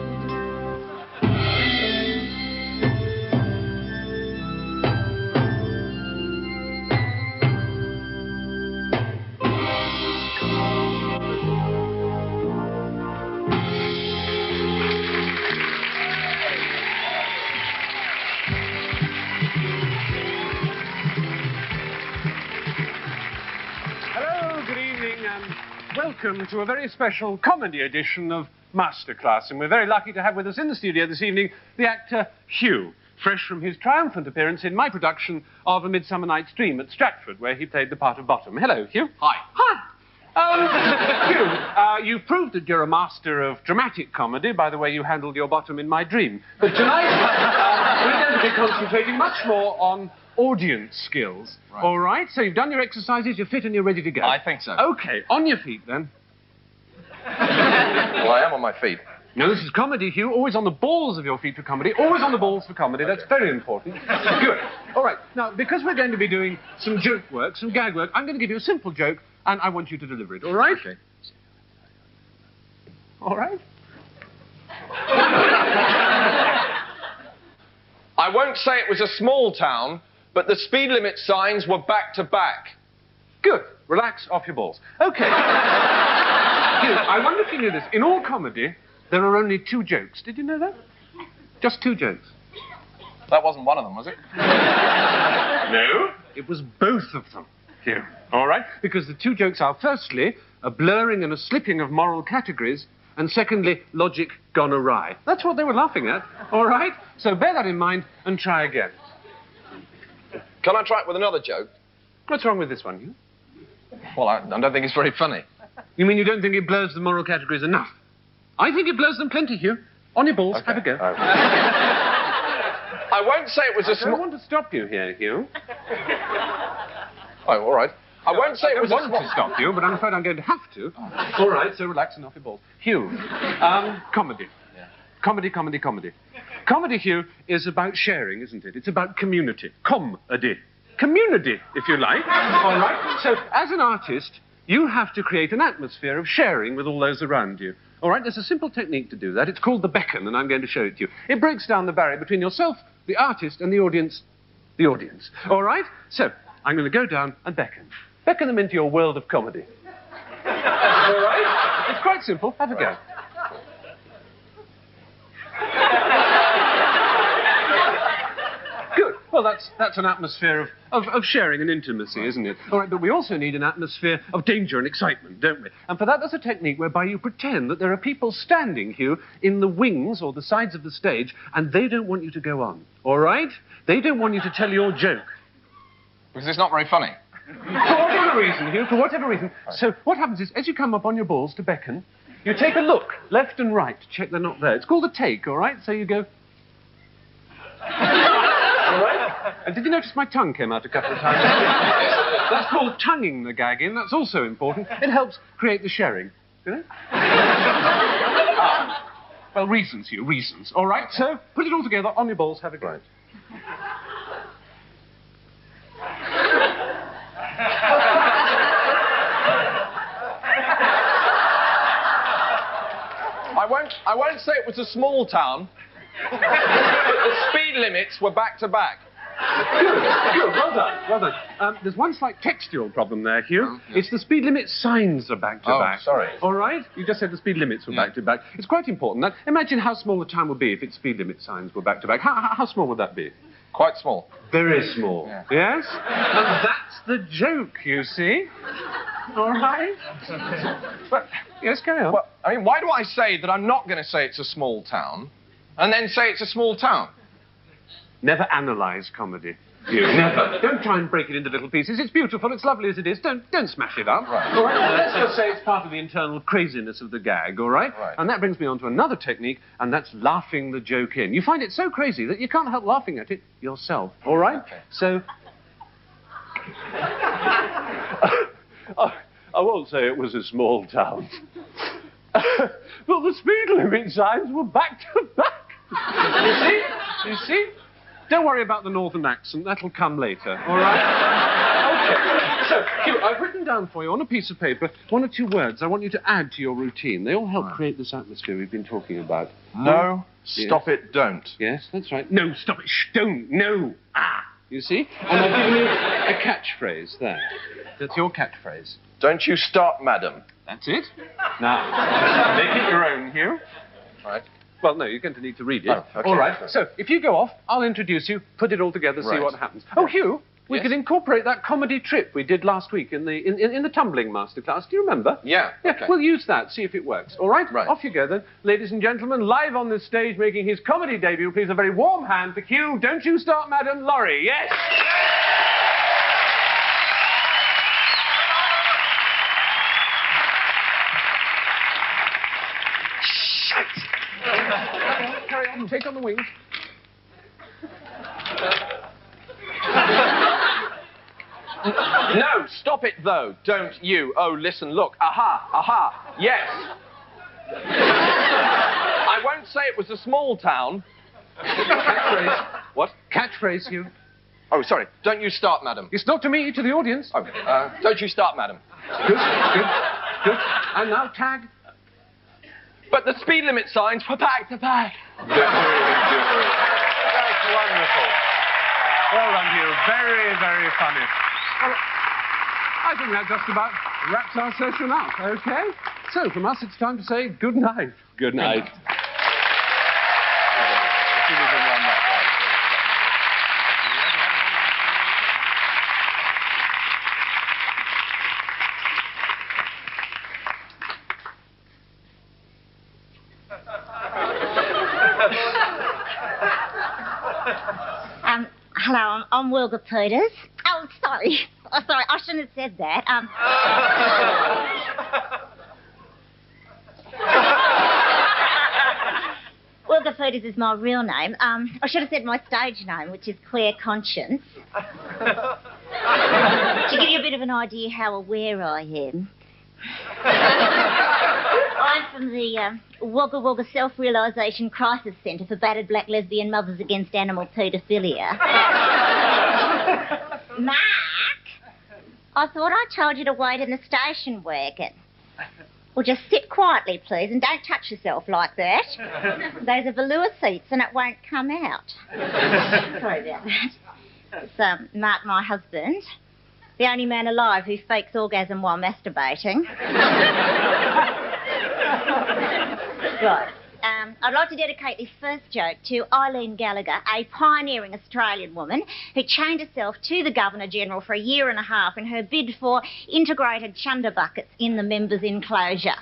Hello, good evening, and welcome to a very special comedy edition of Masterclass. And we're very lucky to have with us in the studio this evening the actor Hugh, fresh from his triumphant appearance in my production of A Midsummer Night's Dream at Stratford, where he played the part of Bottom. Hello, Hugh. Hi. Hugh, you've proved that you're a master of dramatic comedy by the way you handled your bottom in my dream. But tonight, we're going to be concentrating much more on audience skills. Right. All right? So you've done your exercises, you're fit and you're ready to go. I think so. OK, on your feet, then. Well, I am on my feet. No, this is comedy, Hugh. Always on the balls of your feet for comedy. Always on the balls for comedy. That's very important. Good. All right. Now, because we're going to be doing some joke work, some gag work, I'm going to give you a simple joke, and I want you to deliver it. All right? Okay. All right? I won't say it was a small town, but the speed limit signs were back to back. Good. Relax, off your balls. OK. Hugh, I wonder if you knew this. In all comedy, there are only 2 jokes. Did you know that? Just 2 jokes. That wasn't one of them, was it? No. It was both of them, Hugh. All right? Because the 2 jokes are, firstly, a blurring and a slipping of moral categories, and secondly, logic gone awry. That's what they were laughing at, all right? So bear that in mind and try again. Can I try it with another joke? What's wrong with this one, Hugh? Well, I don't think it's very funny. You mean you don't think it blurs the moral categories enough? I think it blurs them plenty, Hugh. On your balls, have a go. I won't say it was a I don't want to stop you here, Hugh. Oh, all right. I won't say I it was don't want to stop you, but I'm afraid I'm going to have to. All right, so relax and off your balls. Hugh, comedy. Yeah. Comedy. Comedy, Hugh, is about sharing, isn't it? It's about community. Comedy. Community, if you like. All right? So, as an artist, you have to create an atmosphere of sharing with all those around you. All right? There's a simple technique to do that. It's called the beckon, and I'm going to show it to you. It breaks down the barrier between yourself, the artist, and the audience. The audience. All right? So, I'm going to go down and beckon. Beckon them into your world of comedy. All right? It's quite simple. Have a go. Good. Well, that's an atmosphere of sharing and intimacy, isn't it? All right, but we also need an atmosphere of danger and excitement, don't we? And for that, there's a technique whereby you pretend that there are people standing, Hugh, in the wings or the sides of the stage, and they don't want you to go on. All right? They don't want you to tell your joke. Because it's not very funny. For whatever reason, Hugh, for whatever reason. Right. So what happens is, as you come up on your balls to beckon, you take a look, left and right, to check they're not there. It's called a take, all right? So you go... All right? And did you notice my tongue came out a couple of times? That's called tonguing the gag in. That's also important. It helps create the sharing. You know? Well, reasons, Hugh, reasons. All right? So put it all together on your balls, have a go. Right. I won't say it was a small town, but the speed limits were back to back. Good, well done, well done. There's one slight textual problem there, Hugh. Oh, yeah. It's the speed limit signs are back to back. Oh, sorry. All right? You just said the speed limits were back to back. It's quite important. Now, imagine how small the town would be if its speed limit signs were back to back. How small would that be? Quite small. Very small. Yeah. Yes? And that's the joke, you see. All right? But, yes, carry on. Well, I mean, why do I say that I'm not going to say it's a small town and then say it's a small town? Never analyse comedy. You never. Don't try and break it into little pieces. It's beautiful. It's lovely as it is. Don't smash it up. Right. All right? Let's just say it's part of the internal craziness of the gag, all right? Right. And that brings me on to another technique, and that's laughing the joke in. You find it so crazy that you can't help laughing at it yourself, all right? Okay. So... I won't say it was a small town. But the speed limit signs were back to back. You see? You see? Don't worry about the northern accent. That'll come later, all right? Okay. So, Hugh, I've written down for you on a piece of paper 1 or 2 words I want you to add to your routine. They all help create this atmosphere we've been talking about. No, Yes. stop it, don't. Yes, that's right. No, stop it. Shh, don't. No. Ah. You see? And I've given you a catchphrase there. That's your catchphrase. Don't you start, madam. That's it. Now, make it your own, Hugh. Right. Well, no, you're going to need to read it. Oh, okay. All right. So, if you go off, I'll introduce you, put it all together, see Right. what happens. Oh, Hugh, we Yes? could incorporate that comedy trip we did last week in the tumbling masterclass. Do you remember? Yeah. Yeah, Okay. we'll use that, see if it works. All right? Right. Off you go, then. Ladies and gentlemen, live on this stage, making his comedy debut, please, a very warm hand for Hugh. Don't you start, madam, Laurie. Yes? Carry on, take on the wings. No, stop it, though. Don't you. Oh, listen, look. Aha, yes. I won't say it was a small town. Catchphrase. What? Catchphrase, Hugh. Oh, sorry. Don't you start, madam. It's not to me, to the audience. Oh, don't you start, madam. Good. And now tag. But the speed limit signs were back to back. That's wonderful. Well done, Hugh. Very, very funny. Well, I think that just about wraps our session up, okay? So, from us, it's time to say good night. Good night. Hello, I'm Wilga Peters. Oh, sorry. Oh, sorry, I shouldn't have said that. Wilga Peters is my real name. I should have said my stage name, which is Claire Conscience. To give you a bit of an idea how aware I am. I'm from the Wagga Wagga Self-Realisation Crisis Centre for Battered Black Lesbian Mothers Against Animal Paedophilia. Mark, I thought I told you to wait in the station wagon. Well, just sit quietly, please, and don't touch yourself like that. Those are velour seats and it won't come out. Sorry about that. It's Mark, my husband. The only man alive who fakes orgasm while masturbating. Right. I'd like to dedicate this first joke to Eileen Gallagher, a pioneering Australian woman who chained herself to the Governor-General for 1.5 years in her bid for integrated chunder buckets in the members' enclosure.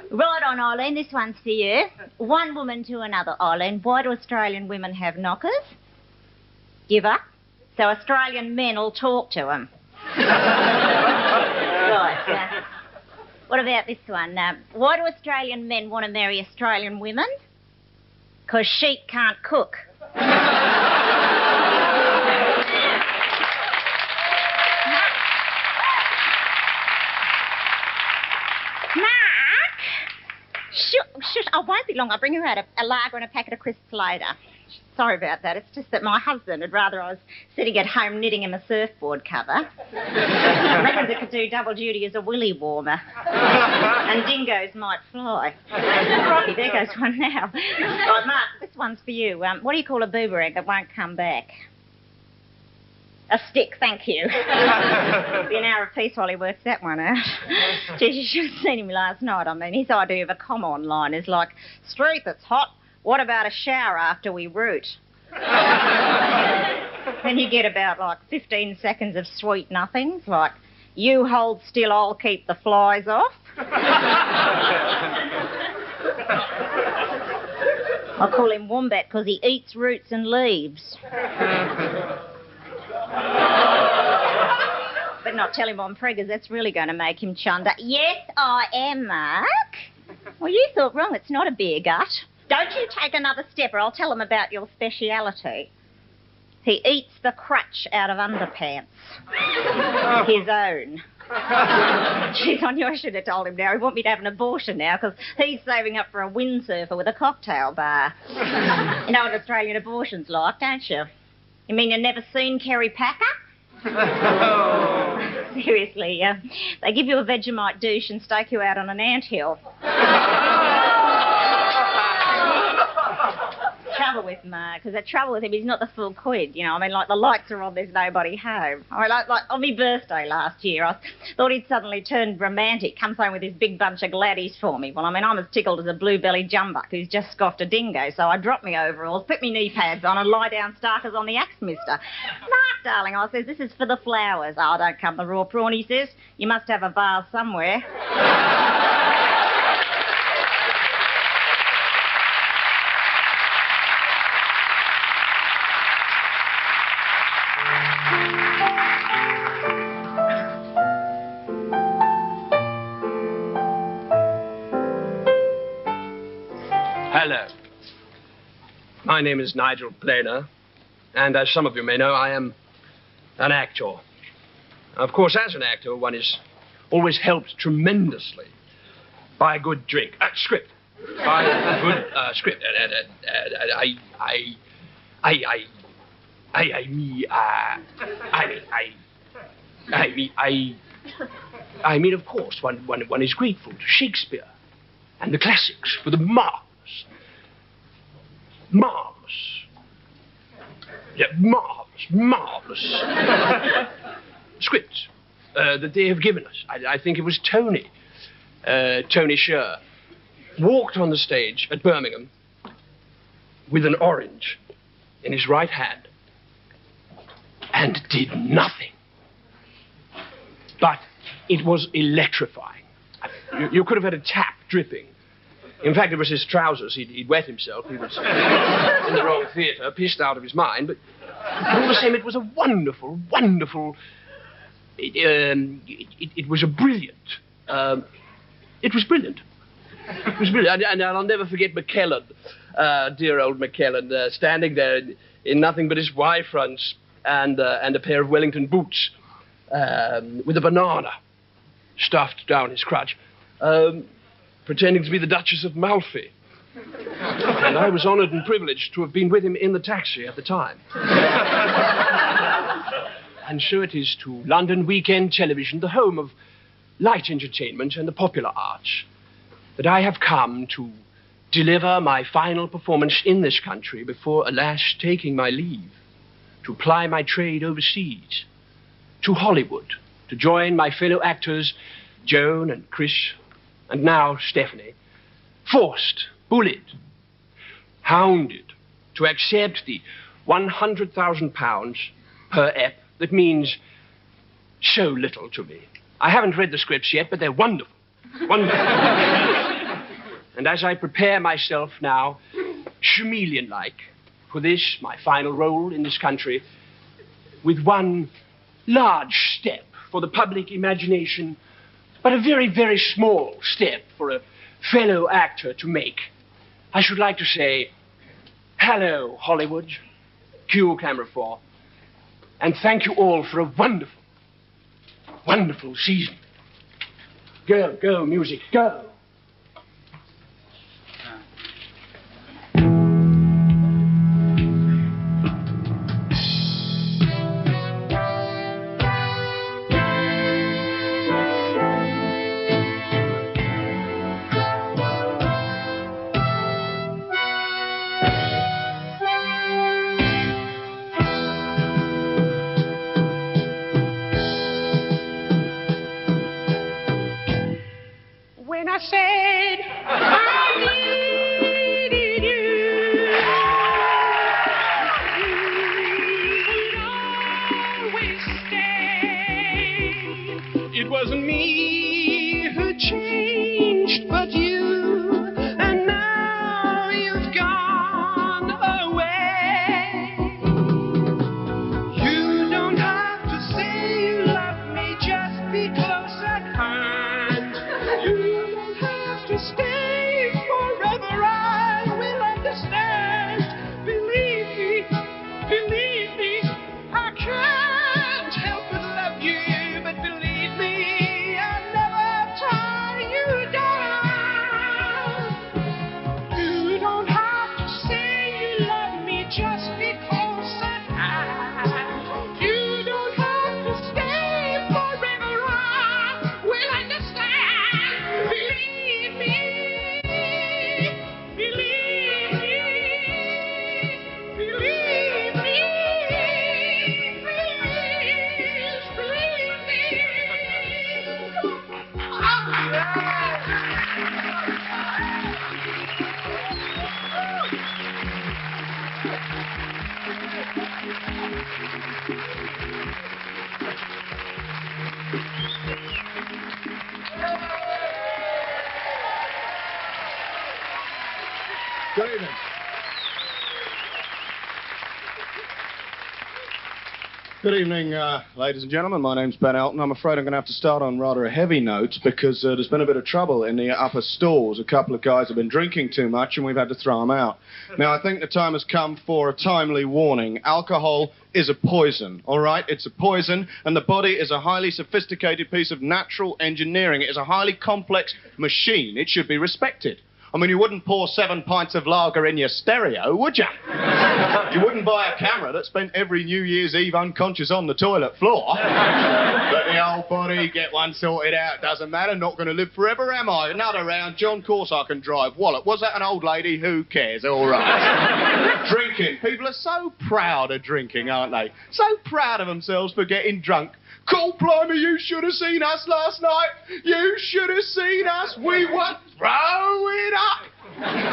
Right on, Eileen, this one's for you. One woman to another, Eileen. Why do Australian women have knockers? Give up. So Australian men will talk to them. Right. What about this one? Why do Australian men want to marry Australian women? Because sheep can't cook. Mark! Shush, I won't be long. I'll bring you out a lager and a packet of crisps later. Sorry about that. It's just that my husband would rather I was sitting at home knitting him a surfboard cover. Reckons it could do double duty as a willy warmer. And dingoes might fly. Rocky, there goes one now. Right, Mark, this one's for you. What do you call a boomerang that won't come back? A stick, thank you. Be an hour apiece while he works that one out. Geez, you should have seen him last night. I mean, his idea of a come-on line is like, street that's hot, what about a shower after we root? Then you get about, like, 15 seconds of sweet nothings, like, you hold still, I'll keep the flies off. I call him Wombat because he eats roots and leaves. But not tell him I'm preggers, that's really going to make him chunder. Yes, I am, Mark. Well, you thought wrong, it's not a beer gut. Don't you take another step or I'll tell him about your speciality. He eats the crutch out of underpants. His own. Jeez, I knew I should have told him now. He wants me to have an abortion now because he's saving up for a windsurfer with a cocktail bar. You know what Australian abortion's like, don't you? You mean you've never seen Kerry Packer? Seriously, they give you a Vegemite douche and stake you out on an anthill. Trouble with Mark, because the trouble with him, he's not the full quid, you know. I mean, like, the lights are on, there's nobody home. I mean, like on my birthday last year, I thought he'd suddenly turned romantic, comes home with this big bunch of gladdies for me. Well, I mean, I'm as tickled as a blue-bellied jumbuck who's just scoffed a dingo, so I dropped me overalls, put me knee pads on and lie down starkers on the axe mister. Mark, darling, I says, this is for the flowers. Oh, don't come the raw prawn, he says. You must have a vase somewhere. Hello. My name is Nigel Planer, and as some of you may know, I am an actor. Of course, as an actor, one is always helped tremendously by a good drink. Script. By a good script. I mean, of course, one is grateful to Shakespeare and the classics for the marvelous scripts that they have given us. I think it was Tony Sher, walked on the stage at Birmingham with an orange in his right hand and did nothing. But it was electrifying. You could have had a tap dripping. In fact, it was his trousers. He'd wet himself. He was in the wrong theatre, pissed out of his mind. But all the same, it was a wonderful. It was a brilliant. It was brilliant. It was brilliant. And I'll never forget McKellen, dear old McKellen, standing there in nothing but his Y fronts and a pair of Wellington boots with a banana stuffed down his crutch. Pretending to be the Duchess of Malfi. And I was honoured and privileged to have been with him in the taxi at the time. And so it is to London weekend television, the home of light entertainment and the popular arts, that I have come to deliver my final performance in this country before, alas, taking my leave, to ply my trade overseas, to Hollywood, to join my fellow actors, Joan and Chris, and now Stephanie, forced, bullied, hounded to accept the £100,000 per ep that means so little to me. I haven't read the scripts yet, but they're wonderful. Wonderful. And as I prepare myself now, chameleon-like, for this, my final role in this country, with one large step for the public imagination, but a very, very small step for a fellow actor to make, I should like to say, hello, Hollywood, cue camera 4, and thank you all for a wonderful, wonderful season. Go, go, music, go. Good evening. Good evening, ladies and gentlemen. My name's Ben Elton. I'm afraid I'm going to have to start on rather a heavy note because there's been a bit of trouble in the upper stalls. A couple of guys have been drinking too much and we've had to throw them out. Now, I think the time has come for a timely warning. Alcohol is a poison, all right? It's a poison, and the body is a highly sophisticated piece of natural engineering. It is a highly complex machine. It should be respected. I mean, you wouldn't pour 7 pints of lager in your stereo, would you? You wouldn't buy a camera that spent every New Year's Eve unconscious on the toilet floor. Let the old body get one sorted out. Doesn't matter, not going to live forever, am I? Another round, John, course I can drive. Wallop, was that an old lady? Who cares? All right. Drinking. People are so proud of drinking, aren't they? So proud of themselves for getting drunk. Cold blimey, you should have seen us last night. You should have seen us. We were throwing up.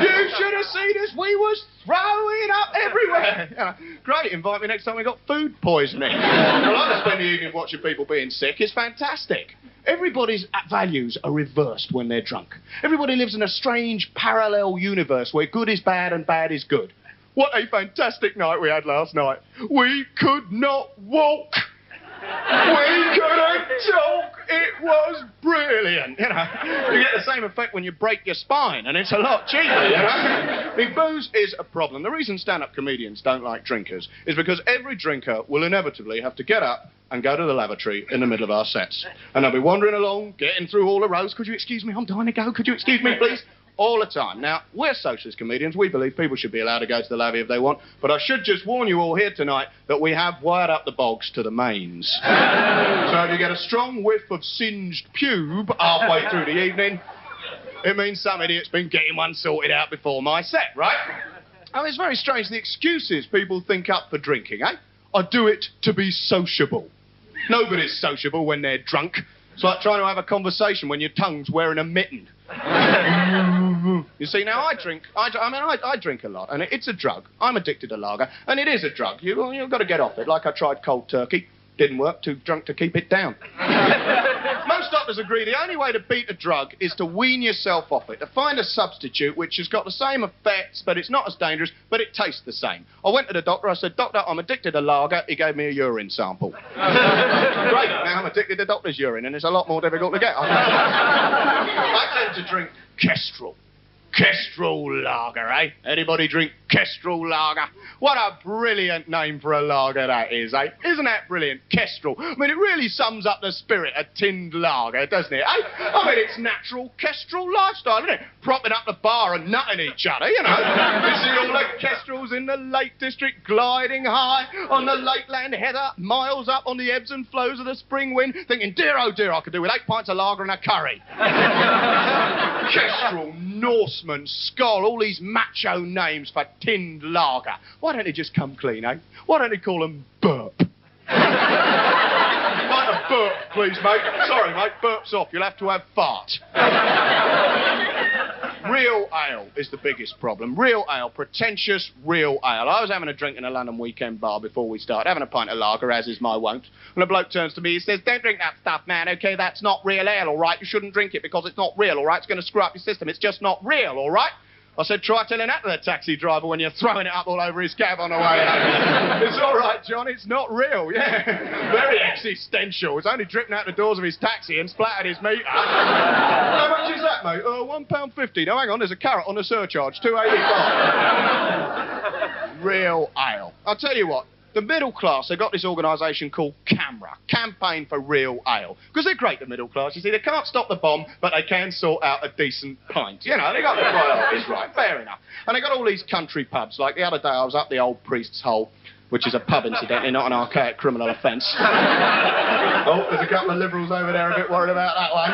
You should have seen us. We was throwing up everywhere. Great, invite me next time we got food poisoning. I like to spend the evening watching people being sick. It's fantastic. Everybody's values are reversed when they're drunk. Everybody lives in a strange parallel universe where good is bad and bad is good. What a fantastic night we had last night. We could not walk. We couldn't talk. It was brilliant. You know, you get the same effect when you break your spine, and it's a lot cheaper. You know, I mean, booze is a problem. The reason stand-up comedians don't like drinkers is because every drinker will inevitably have to get up and go to the lavatory in the middle of our sets, and they'll be wandering along, getting through all the rows. Could you excuse me? I'm dying to go. Could you excuse me, please? All the time. Now, we're socialist comedians. We believe people should be allowed to go to the lavvy if they want. But I should just warn you all here tonight that we have wired up the bogs to the mains. So if you get a strong whiff of singed pube halfway through the evening, it means some idiot's been getting one sorted out before my set, right? I mean, it's very strange, the excuses people think up for drinking, eh? I do it to be sociable. Nobody's sociable when they're drunk. It's like trying to have a conversation when your tongue's wearing a mitten. You see, now I drink a lot, and it's a drug. I'm addicted to lager, and it is a drug. You've got to get off it. Like I tried cold turkey, didn't work, too drunk to keep it down. Most doctors agree the only way to beat a drug is to wean yourself off it, to find a substitute which has got the same effects, but it's not as dangerous, but it tastes the same. I went to the doctor, I said, Doctor, I'm addicted to lager. He gave me a urine sample. Great, now I'm addicted to doctor's urine, and it's a lot more difficult to get. I tend to drink Kestrel. Kestrel lager, eh? Anybody drink Kestrel lager? What a brilliant name for a lager that is, eh? Isn't that brilliant? Kestrel. I mean, it really sums up the spirit of tinned lager, doesn't it, eh? I mean, it's natural Kestrel lifestyle, isn't it? Propping up the bar and nutting each other, you know. You see all the Kestrels in the Lake District gliding high on the Lakeland heather, miles up on the ebbs and flows of the spring wind, thinking, dear, oh dear, I could do with 8 pints of lager and a curry. Kestrel, Norseman, Skoll, all these macho names for tinned lager. Why don't they just come clean, eh? Why don't they call them burp? Like a burp, please, mate. Sorry, mate, burp's off. You'll have to have fart. Real ale is the biggest problem. Real ale, pretentious real ale. I was having a drink in a London weekend bar before we started, having a pint of lager, as is my wont. And a bloke turns to me, he says, don't drink that stuff, man, OK? That's not real ale, all right? You shouldn't drink it because it's not real, all right? It's going to screw up your system. It's just not real, all right? I said, try telling that to the taxi driver when you're throwing it up all over his cab on the way home. It's all right, John, it's not real, yeah. Very existential. It's only dripping out the doors of his taxi and splattered his meter. How much is that, mate? £1.50. No, hang on, there's a carrot on the surcharge, £2.85. Real ale. I'll tell you what. The middle class, they've got this organisation called CAMRA, Campaign for Real Ale. Because they're great, the middle class. You see, they can't stop the bomb, but they can sort out a decent pint. You know, they got the priorities right, fair enough. And they got all these country pubs. Like the other day, I was up the Old Priest's Hole, which is a pub, incidentally, not an archaic criminal offence. Oh, there's a couple of liberals over there a bit worried about that one.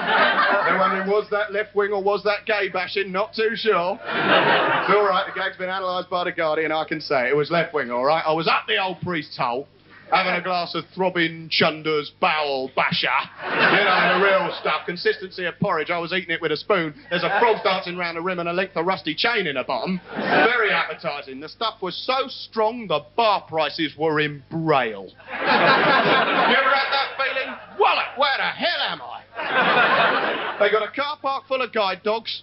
They're wondering, was that left-wing or was that gay bashing? Not too sure. It's all right, the gag's been analysed by the Guardian, I can say. It was left-wing, all right? I was up the Old Priest's Hole, having a glass of throbbing Chunder's bowel basher. You know, the real stuff. Consistency of porridge. I was eating it with a spoon. There's a frog dancing round the rim and a length of rusty chain in the bottom. Very appetising. The stuff was so strong, the bar prices were in braille. You ever had that feeling? Wallet, where the hell am I? They got a car park full of guide dogs.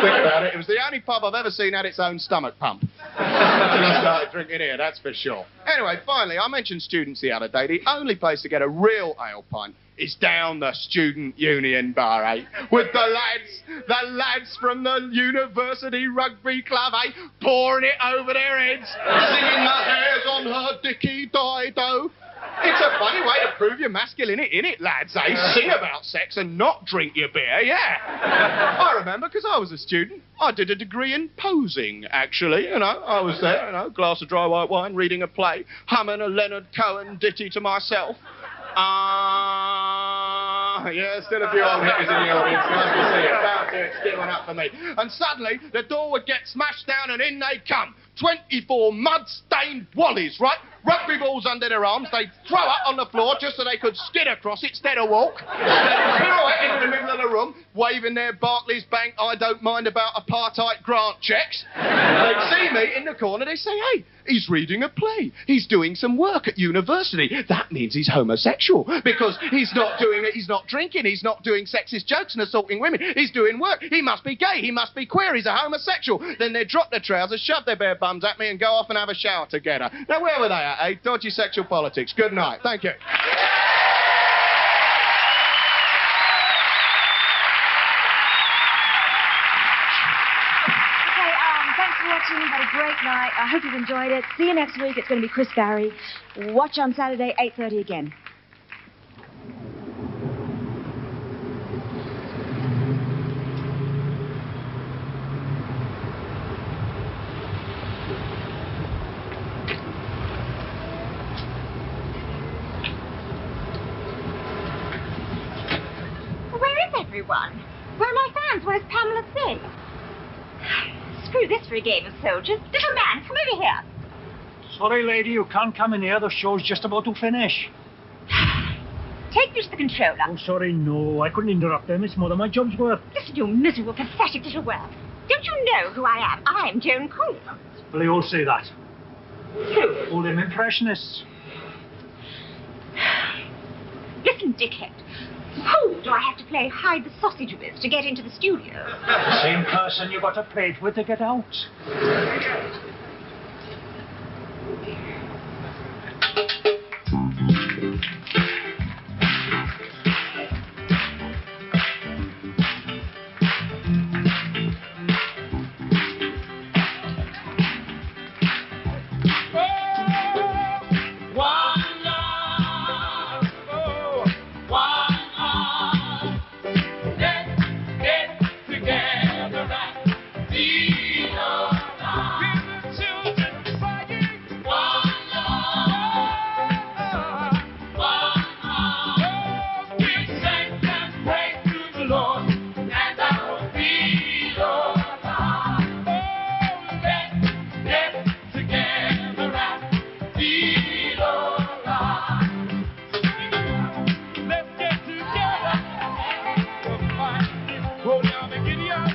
Think about it, it was the only pub I've ever seen had its own stomach pump. I started drinking here, that's for sure. Anyway, finally, I mentioned students the other day. The only place to get a real ale pint is down the Student Union Bar, eh? With the lads from the University Rugby Club, eh? Pouring it over their heads, singing the hairs on her dicky dido. It's a funny way to prove your masculinity, innit, lads, eh? Sing about sex and not drink your beer, yeah. I remember, because I was a student. I did a degree in posing, actually, you know. I was there, you know, glass of dry white wine, reading a play, humming a Leonard Cohen ditty to myself. Yeah, still a few old hippies in the audience. Nice to see you. About to, it's still one up for me. And suddenly, the door would get smashed down and in they'd come. 24 mud-stained wallies, right? Rugby balls under their arms. They'd throw up on the floor just so they could skid across it instead of walk. They'd pirouette into the middle of the room, waving their Barclays Bank I don't mind about apartheid grant checks. They'd see me in the corner. They'd say, hey, he's reading a play. He's doing some work at university. That means he's homosexual because he's not doing it. He's not drinking. He's not doing sexist jokes and assaulting women. He's doing work. He must be gay. He must be queer. He's a homosexual. Then they'd drop their trousers, shove their bare bums at me and go off and have a shower together. Now, where were they at, eh? Dodgy sexual politics. Good night. Thank you. Thanks for watching. Had a great night. I hope you've enjoyed it. See you next week. It's going to be Chris Barry. Watch on Saturday, 8:30 again. Everyone. Where are my fans? Where's Pamela Stephenson? Screw this for a game of soldiers. Little man, come over here. Sorry, lady, you can't come in here. The show's just about to finish. Take me to the controller. Oh, sorry, no. I couldn't interrupt them. It's more than my job's worth. Listen, you miserable, pathetic little world. Don't you know who I am? I'm Joan Collins. Well, they all say that. Who? All them impressionists. Listen, dickhead. Who do I have to play hide the sausage with to get into the studio? The same person you got to play it with to get out. Hold on, begin ya.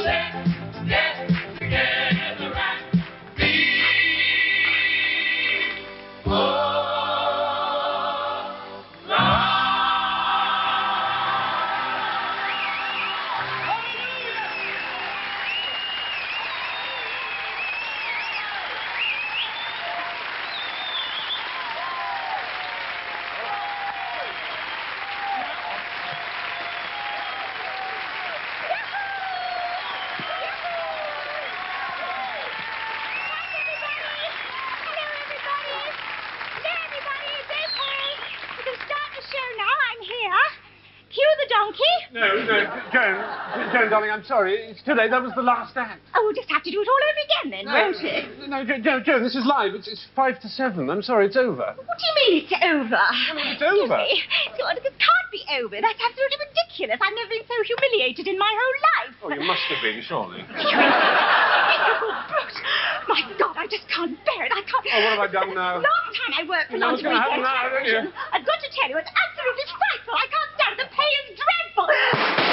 let's get together and be. Joan, darling, I'm sorry. It's too late. That was the last act. Oh, we'll just have to do it all over again then, won't it? No, Joan, this is live. It's 5 to 7. I'm sorry, it's over. What do you mean it's over? It's over. God, it can't be over. That's absolutely ridiculous. I've never been so humiliated in my whole life. Oh, you must have been, surely. My God, I just can't bear it. I can't. Oh, what have I done now? Last time I worked for What's London going to happen now, don't you? I've got to tell you, it's absolutely frightful. I can't stand it. The pay is dreadful.